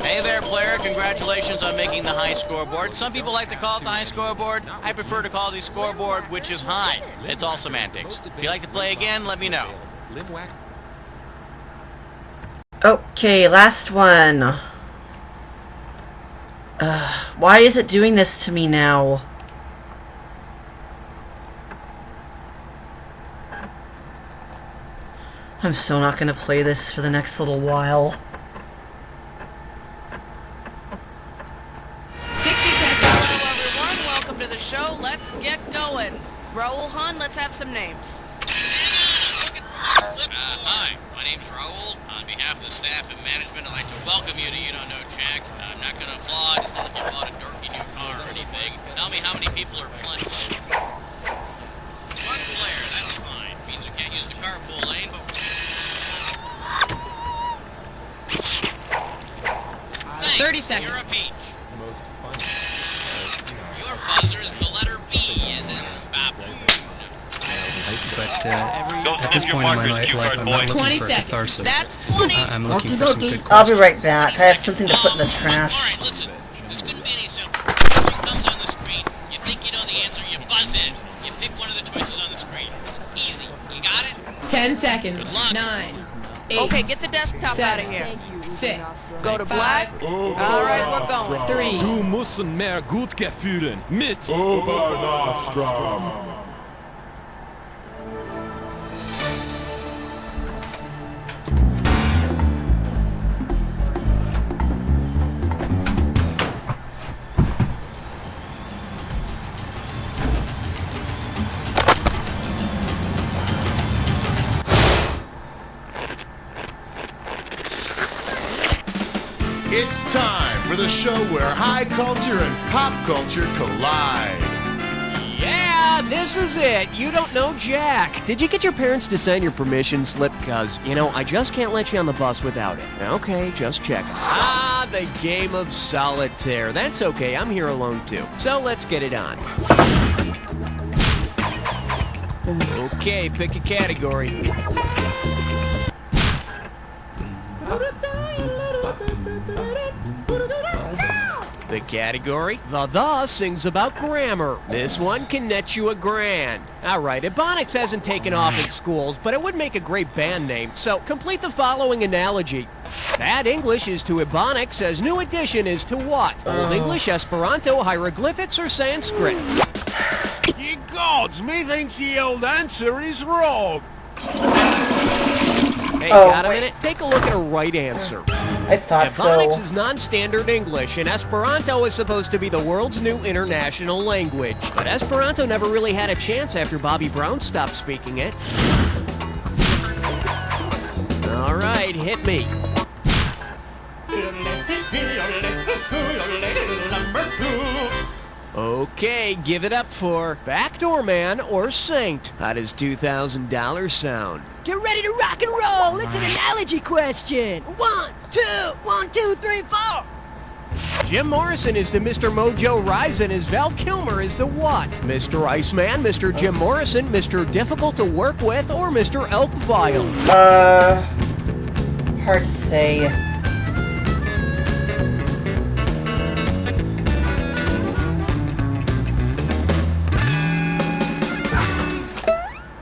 Hey there, player. Congratulations on making the high scoreboard. Some people like to call it the high scoreboard. I prefer to call the scoreboard, which is high. It's all semantics. If you'd like to play again, let me know. Okay, last one. Why is it doing this to me now? I'm still not gonna play this for the next little while. 60 seconds. Hello, everyone. Welcome to the show. Let's get going. Raoul, hon, let's have some names. Hi, my name's Raoul. On behalf of the staff and management, I'd like to welcome you to You Don't Know Jack. I'm not gonna applaud. It's not like you bought a dorky new car or anything. Tell me how many people are playing. One player, that's fine. Means we can't use the carpool lane, but... Thanks. 30 seconds. You're a peach. Your buzzer is the letter B, as in baboon. But at this point in my life, I'm not looking for catharsis. That's 20. I'm looking for some good I'll be questions. right back. I have something to put in the trash. Alright, listen. This couldn't be any simpler. Question comes on the screen. You think you know the answer, you buzz in. You pick one of the choices on the screen. Easy. You got it? 10 seconds. Good luck. 9. 8. Okay, get the desktop out of here. 6. Go to black. All right, we're going. 3. Du musst mehr Gutke fühlen. Mit Obernostra. It's time for the show where high culture and pop culture collide. Yeah, this is it. You don't know Jack. Did you get your parents to sign your permission slip? Because, I just can't let you on the bus without it. Okay, just check. Ah, the game of solitaire. That's okay, I'm here alone too. So let's get it on. Okay, pick a category. The category? The sings about grammar. This one can net you $1,000. Alright, Ebonics hasn't taken off in schools, but it would make a great band name, so complete the following analogy. Bad English is to Ebonics as New Edition is to what? Old English, Esperanto, hieroglyphics, or Sanskrit? Ye gods, methinks the old answer is wrong. Hey, got a minute? Take a look at a right answer. I thought Ebonics is non-standard English, and Esperanto is supposed to be the world's new international language. But Esperanto never really had a chance after Bobby Brown stopped speaking it. All right, hit me. Okay, give it up for Backdoor Man or Saint. How does $2,000 sound? Get ready to rock and roll. It's an analogy question. 1, 2, 1, 2, 3, 4. Jim Morrison is to Mr. Mojo Rising as Val Kilmer is to what? Mr. Iceman, Mr. Jim Morrison, Mr. Difficult to Work With, or Mr. Elk Vile? Hard to say.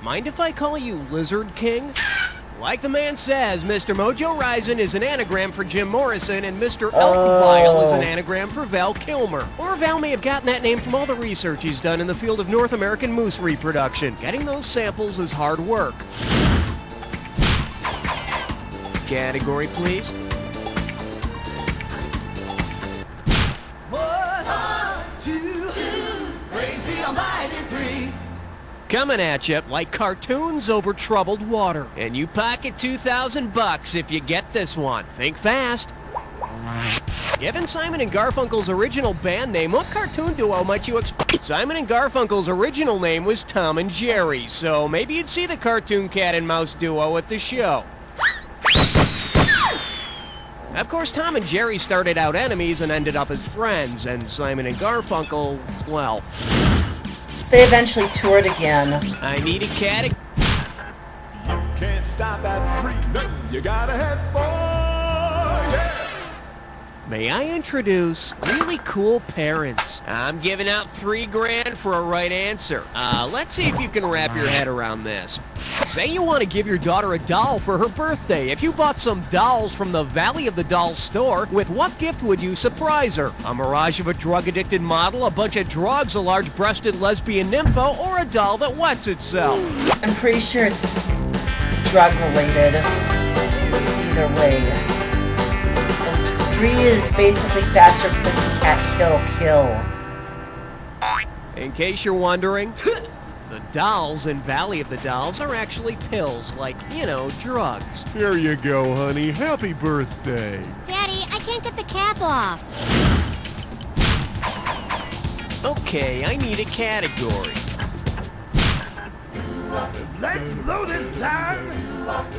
Mind if I call you Lizard King? Like the man says, Mr. Mojo Rising is an anagram for Jim Morrison, and Mr. Elk Vile is an anagram for Val Kilmer. Or Val may have gotten that name from all the research he's done in the field of North American moose reproduction. Getting those samples is hard work. Category, please. 1, 2, praise the Almighty 3. Coming at you like cartoons over troubled water. And you pocket $2,000 if you get this one. Think fast. Given Simon and Garfunkel's original band name, what cartoon duo might you expect? Simon and Garfunkel's original name was Tom and Jerry, so maybe you'd see the cartoon cat and mouse duo at the show. Of course, Tom and Jerry started out enemies and ended up as friends, and Simon and Garfunkel, well... They eventually toured again. I need a category. You can't stop at 3, nothing you gotta have 4, yeah! May I introduce really cool parents? I'm giving out $3,000 for a right answer. Let's see if you can wrap your head around this. Say you want to give your daughter a doll for her birthday. If you bought some dolls from the Valley of the Dolls store, with what gift would you surprise her? A mirage of a drug-addicted model, a bunch of drugs, a large-breasted lesbian nympho, or a doll that wets itself? I'm pretty sure it's drug-related. Either way. 3 is basically faster Pussycat Kill. In case you're wondering, the dolls in Valley of the Dolls are actually pills, like, drugs. Here you go, honey. Happy birthday. Daddy, I can't get the cap off. Okay, I need a category. Let's blow this time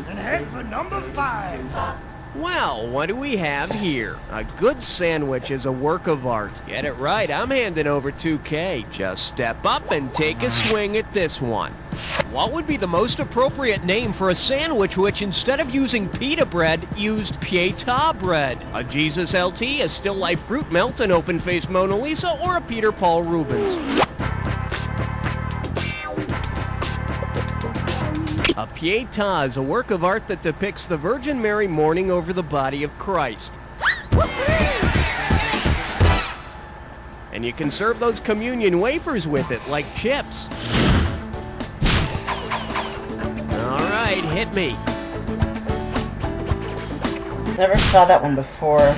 and head for number 5. Well, what do we have here? A good sandwich is a work of art. Get it right, I'm handing over $2,000. Just step up and take a swing at this one. What would be the most appropriate name for a sandwich which, instead of using pita bread, used pieta bread? A Jesus LT, a still life fruit melt, an open-faced Mona Lisa, or a Peter Paul Rubens? A pietà is a work of art that depicts the Virgin Mary mourning over the body of Christ. And you can serve those communion wafers with it, like chips. All right, hit me. Never saw that one before.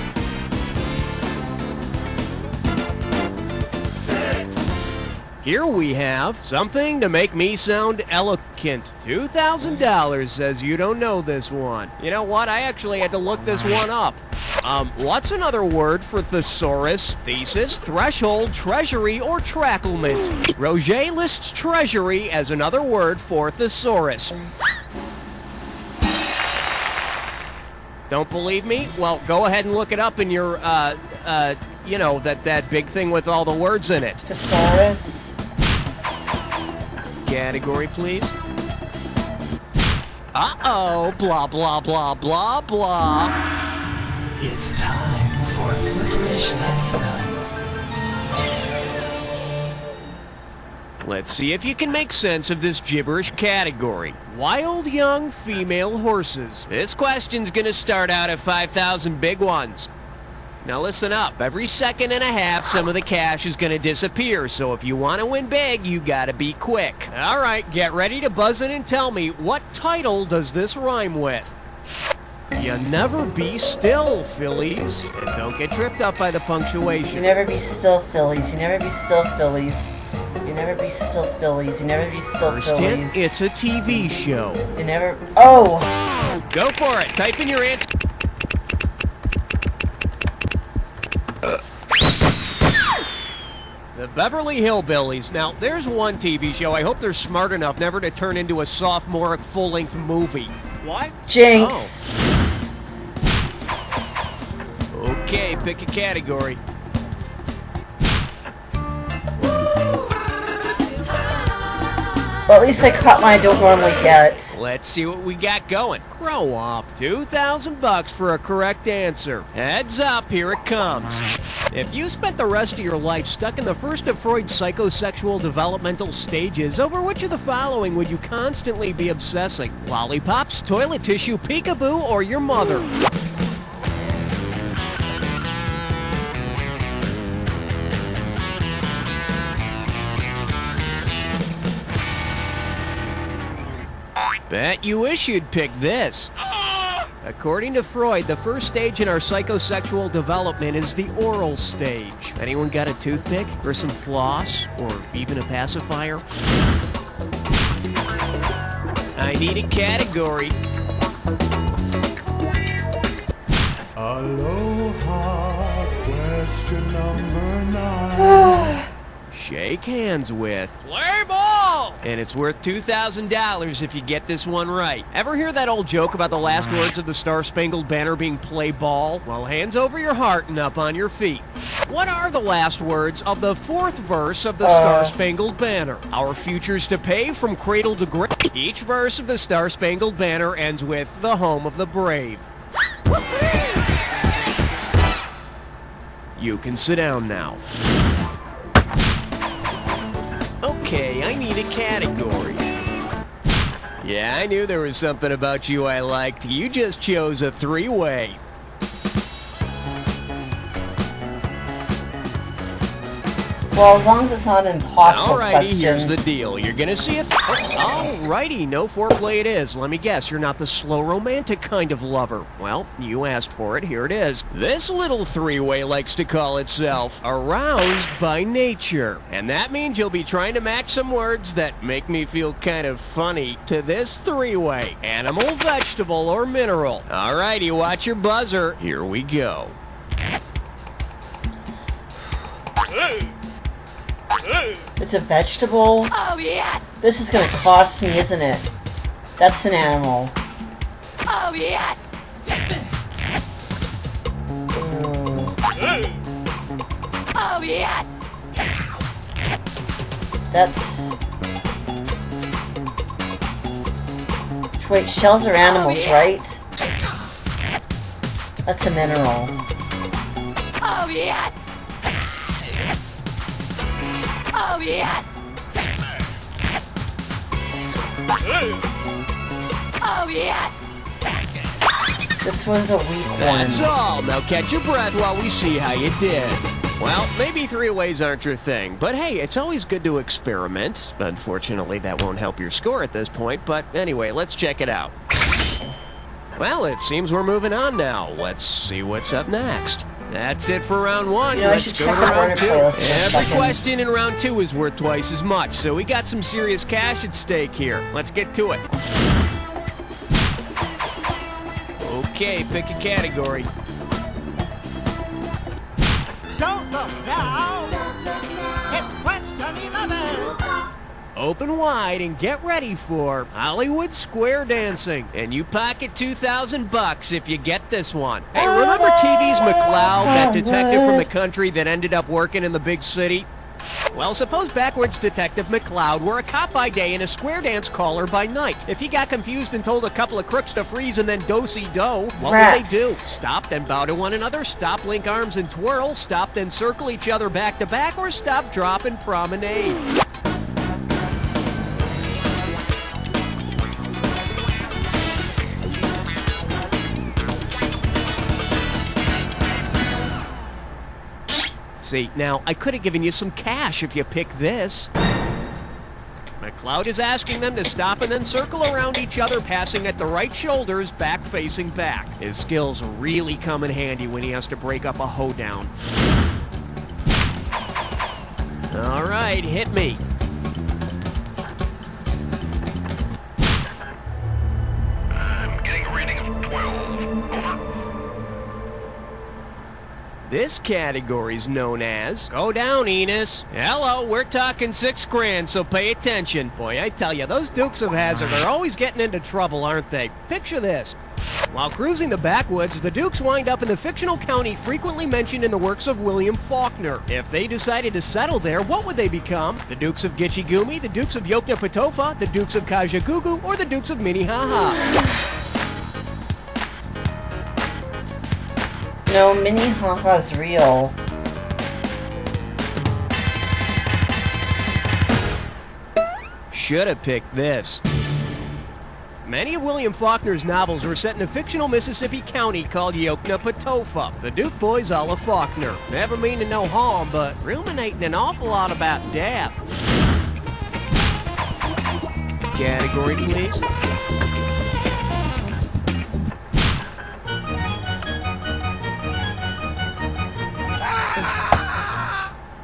Here we have something to make me sound eloquent. $2,000 says you don't know this one. You know what? I actually had to look this one up. What's another word for thesaurus, thesis, threshold, treasury, or tracklement? Roger lists treasury as another word for thesaurus. Don't believe me? Well, go ahead and look it up in your, you know, that big thing with all the words in it. Thesaurus. Category, please. Uh-oh, blah, blah, blah, blah, blah. It's time for Flickerish Lesson. Let's see if you can make sense of this gibberish category. Wild young female horses. This question's gonna start out at 5,000 big ones. Now listen up. Every second and a half, some of the cash is gonna disappear, so if you wanna win big, you gotta be quick. All right, get ready to buzz in and tell me, what title does this rhyme with? You never be still, Phillies. And don't get tripped up by the punctuation. You never be still, Phillies. You never be still, Phillies. You never be still, Phillies. You never be still, First Phillies. hint, it's a TV show. You never... Oh! Go for it. Type in your answer. The Beverly Hillbillies. Now, there's one TV show. I hope they're smart enough never to turn into a sophomoric full-length movie. What? Jinx. Oh. Okay, pick a category. Well, at least I caught one I don't normally get. Let's see what we got going. Grow up. $2,000 for a correct answer. Heads up, here it comes. If you spent the rest of your life stuck in the first of Freud's psychosexual developmental stages, over which of the following would you constantly be obsessing? Lollipops, toilet tissue, peekaboo, or your mother? Bet you wish you'd pick this. According to Freud, the first stage in our psychosexual development is the oral stage. Anyone got a toothpick or some floss or even a pacifier? I need a category. Aloha, question number 9. Shake hands with Play Ball! And it's worth $2,000 if you get this one right. Ever hear that old joke about the last words of the Star-Spangled Banner being play ball? Well, hands over your heart and up on your feet. What are the last words of the fourth verse of the Star-Spangled Banner? Our future's to pay from cradle to grave. Each verse of the Star-Spangled Banner ends with the home of the brave. You can sit down now. Okay, I need a category. Yeah, I knew there was something about you I liked. You just chose a three-way. Well, as long as it's not an impossible Alrighty, question. here's the deal. You're gonna see a Alrighty, no foreplay it is. Let me guess, you're not the slow romantic kind of lover. Well, you asked for it, here it is. This little three-way likes to call itself Aroused by Nature. And that means you'll be trying to match some words that make me feel kind of funny to this three-way. Animal, vegetable, or mineral. Alrighty, watch your buzzer. Here we go. It's a vegetable? Oh, yes! This is gonna cost me, isn't it? That's an animal. Oh, yes! Oh, yes! That's... Wait, shells are animals, right? That's a mineral. Oh, yes! Oh, yes! Oh, yes! This one's a weak one. That's all. Now catch your breath while we see how you did. Well, maybe three-ways aren't your thing, but hey, it's always good to experiment. Unfortunately, that won't help your score at this point, but anyway, let's check it out. Well, it seems we're moving on now. Let's see what's up next. That's it for round one. You know, Let's go to round two. Every question in round two is worth twice as much, so we got some serious cash at stake here. Let's get to it. Okay, pick a category. Don't look now. It's question 11. Open wide and get ready for Hollywood Square Dancing. And you pocket $2,000 if you get this one. Hey, remember TV's McCloud, that detective from the country that ended up working in the big city? Well, suppose backwards Detective McCloud were a cop by day and a square dance caller by night. If he got confused and told a couple of crooks to freeze and then do-si-do, what would they do? Stop, then bow to one another, stop, link arms and twirl, stop, then circle each other back to back, or stop, drop, and promenade. See, now, I could have given you some cash if you picked this. McCloud is asking them to stop and then circle around each other, passing at the right shoulders, back facing back. His skills really come in handy when he has to break up a hoedown. All right, hit me. I'm getting a reading of 12. Over. This category's known as Go Down, Enos. Hello, we're talking $6 grand, so pay attention. Boy, I tell you, those Dukes of Hazzard are always getting into trouble, aren't they? Picture this. While cruising the backwoods, the Dukes wind up in the fictional county frequently mentioned in the works of William Faulkner. If they decided to settle there, what would they become? The Dukes of Gitche Gumee, the Dukes of Yoknapatofa, the Dukes of Kajagoogoo, or the Dukes of Minnehaha? No, Minnehaha's real. Should have picked this. Many of William Faulkner's novels were set in a fictional Mississippi county called Yoknapatofa. The Duke boys all of Faulkner. Never meaning no harm, but ruminating an awful lot about death. Category, please.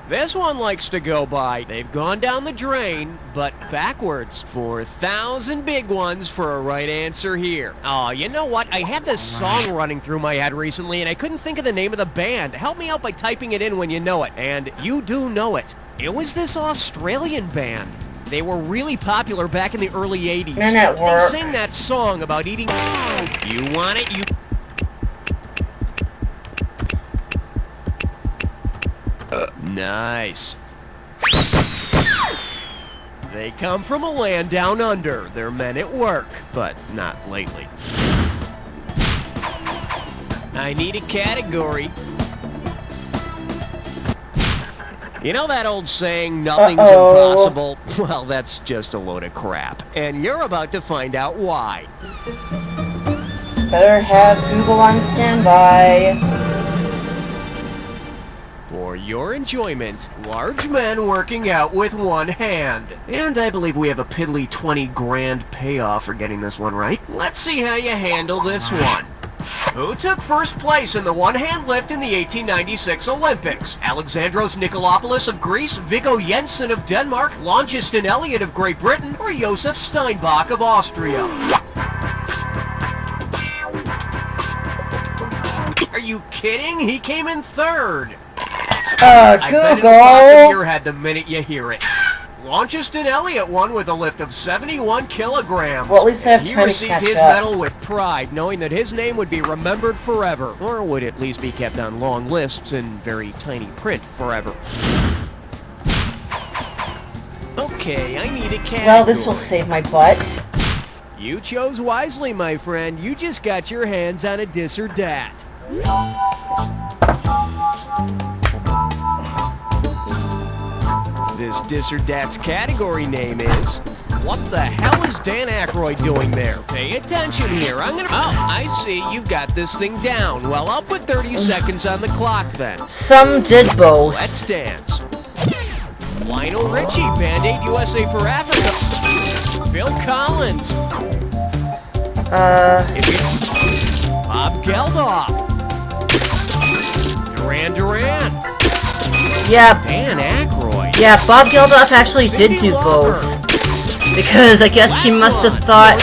This one likes to go by. They've gone down the drain, but backwards. 4,000 big ones for a right answer here. Oh, you know what? I had this song running through my head recently, and I couldn't think of the name of the band. Help me out by typing it in when you know it. And you do know it. It was this Australian band. They were really popular back in the early 80s. Men at work. They sing that song about eating. You want it, you... Nice. They come from a land down under. They're men at work, but not lately. I need a category. You know that old saying, nothing's impossible? Well, that's just a load of crap. And you're about to find out why. Better have Google on standby. For your enjoyment, large men working out with one hand. And I believe we have a piddly 20 grand payoff for getting this one right. Let's see how you handle this one. Who took first place in the one-hand lift in the 1896 Olympics? Alexandros Nikolopoulos of Greece, Viggo Jensen of Denmark, Launceston Elliott of Great Britain, or Josef Steinbach of Austria? Are you kidding? He came in third. I bet it'll pop in your head the minute you hear it. Launceston Elliott won with a lift of 71 kilograms. Well, at least I have time to catch up. He received his medal with pride, knowing that his name would be remembered forever, or would at least be kept on long lists in very tiny print forever. Okay, I need a category. Well, this will save my butt. You chose wisely, my friend. You just got your hands on a dis or dat. This dis or dat's category name is, what the hell is Dan Aykroyd doing there? Pay attention here. I'm gonna... Oh, I see. You've got this thing down. Well, I'll put 30 seconds on the clock then. Some did both. Let's dance. Lionel Richie, Band-Aid USA for Africa. Phil Collins. Bob Geldof. Duran Duran. Yeah. Dan Aykroyd. Yeah, Bob Geldof actually did do both. Because I guess he must have thought,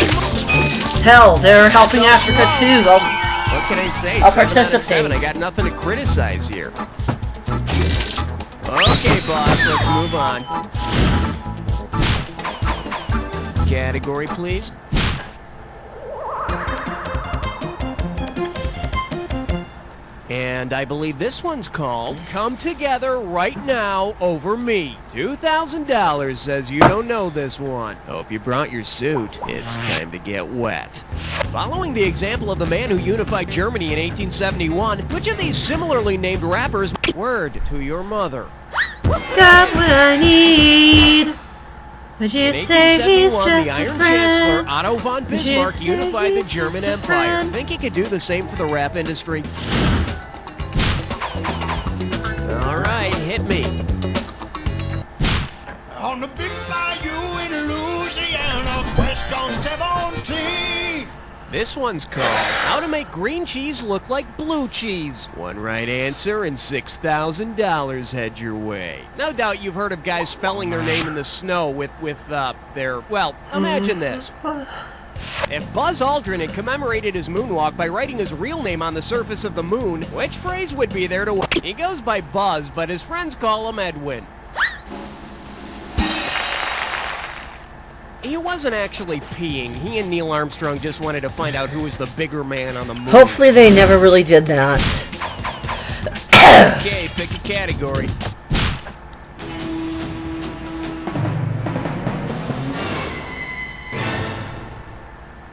hell, they're helping Africa too. What can I say? I'll 7 out of participate. 7. I got nothing to criticize here. Okay, boss, let's move on. Category, please. And I believe this one's called Come Together Right Now Over Me. $2,000 says you don't know this one. Hope you brought your suit. It's time to get wet. Following the example of the man who unified Germany in 1871, which of these similarly named rappers word to your mother? Got what I need. Would you In say he's 1871, just the a Iron friend? Chancellor Otto von Would you Bismarck say unified the he's German just a Empire. friend? Think he could do the same for the rap industry? All right, hit me. On the big bayou in Louisiana, west on 17th. This one's called How to Make Green Cheese Look Like Blue Cheese. One right answer and $6,000 head your way. No doubt you've heard of guys spelling their name in the snow with their, well, imagine this. If Buzz Aldrin had commemorated his moonwalk by writing his real name on the surface of the moon, which phrase would be there to... He goes by Buzz, but his friends call him Edwin. He wasn't actually peeing. He and Neil Armstrong just wanted to find out who was the bigger man on the moon. Hopefully they never really did that. Okay, pick a category.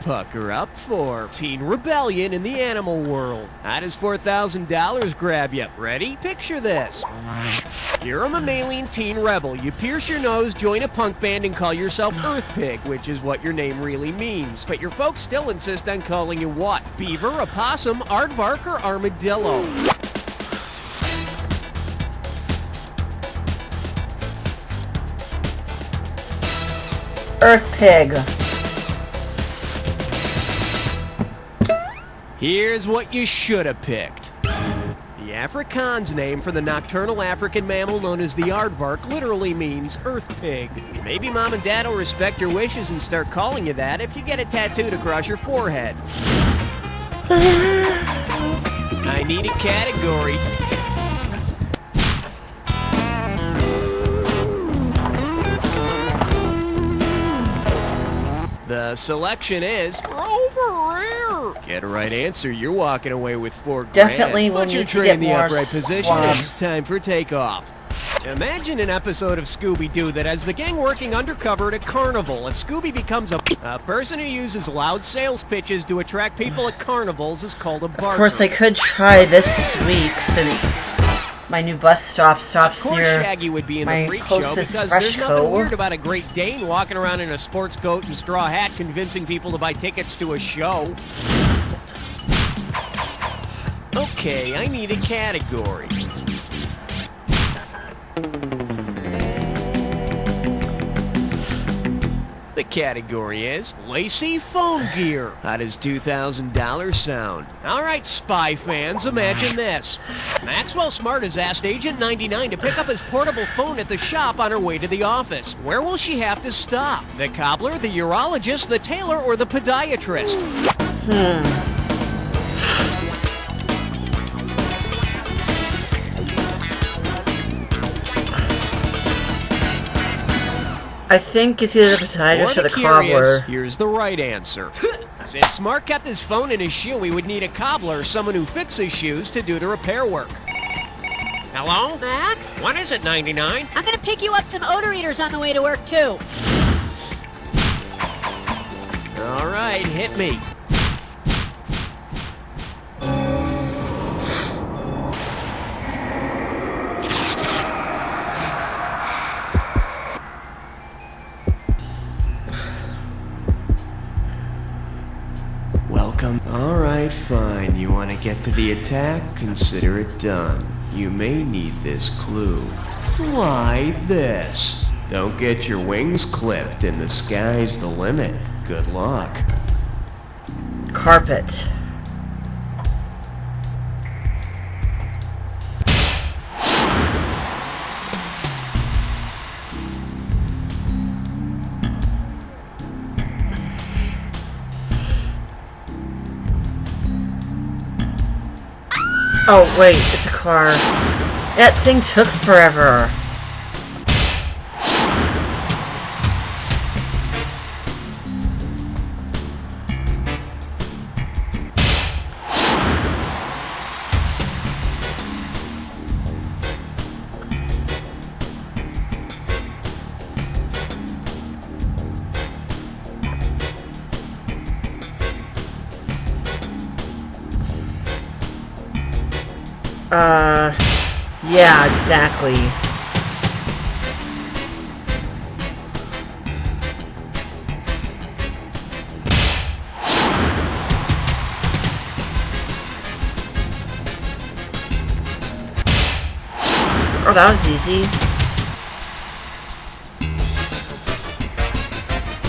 Pucker up for Teen Rebellion in the animal world. How does $4,000 grab you? Ready? Picture this. You're a mammalian teen rebel. You pierce your nose, join a punk band, and call yourself Earth Pig, which is what your name really means. But your folks still insist on calling you what? Beaver, opossum, aardvark, or armadillo? Earth Pig. Here's what you should have picked. The Afrikaans name for the nocturnal African mammal known as the aardvark literally means earth pig. Maybe mom and dad will respect your wishes and start calling you that if you get it tattooed across your forehead. I need a category. The selection is over here. Get a right answer, you're walking away with $4,000. Definitely will Put your need to tray get in the more upright position. swabs. It's time for takeoff. Imagine an episode of Scooby-Doo that has the gang working undercover at a carnival, and Scooby becomes a person who uses loud sales pitches to attract people at carnivals is called a barker. Of course, I could try this week since my new bus stops Of course near Shaggy would be in the my freak show closest because there's nothing Freshco. weird about a Great Dane walking around in a sports coat and straw hat convincing people to buy tickets to a show. Okay, I need a category. The category is Lacy Phone Gear. How does $2,000 sound? All right, spy fans, imagine this. Maxwell Smart has asked Agent 99 to pick up his portable phone at the shop on her way to the office. Where will she have to stop? The cobbler, the urologist, the tailor, or the podiatrist? I think it's either the podiatrist or the cobbler. Here's the right answer. Since Smart kept his phone in his shoe, he would need a cobbler, someone who fixes shoes, to do the repair work. Hello? Max? What is it, 99? I'm gonna pick you up some odor eaters on the way to work, too. All right, hit me. Welcome. All right, fine. You want to get to the attack? Consider it done. You may need this clue. Fly this. Don't get your wings clipped, and the sky's the limit. Good luck. Carpet. Oh, wait, it's a car. That thing took forever. Yeah, exactly. Oh, that was easy.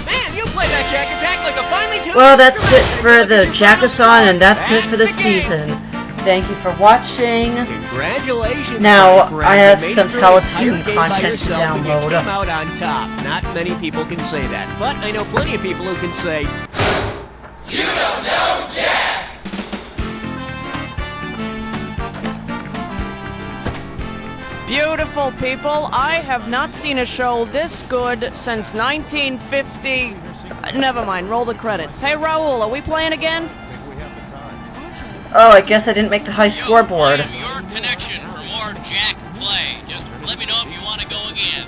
Man, you play that Jack Attack like a finely tuned Well, that's it for the Jackathon, and that's it for the season. Thank you for watching. Congratulations. Now, my friend. I have You made some it through an entire Teletoon game by content to yourself and you download. came out on top. Not many people can say that, but I know plenty of people who can say, You don't know Jack! Beautiful people. I have not seen a show this good since 1950. Never mind, roll the credits. Hey, Raul, are we playing again? Oh, I guess I didn't make the high scoreboard. Your connection for more Jack play. Just let me know if you want to go again.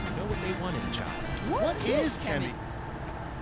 What is Kenny?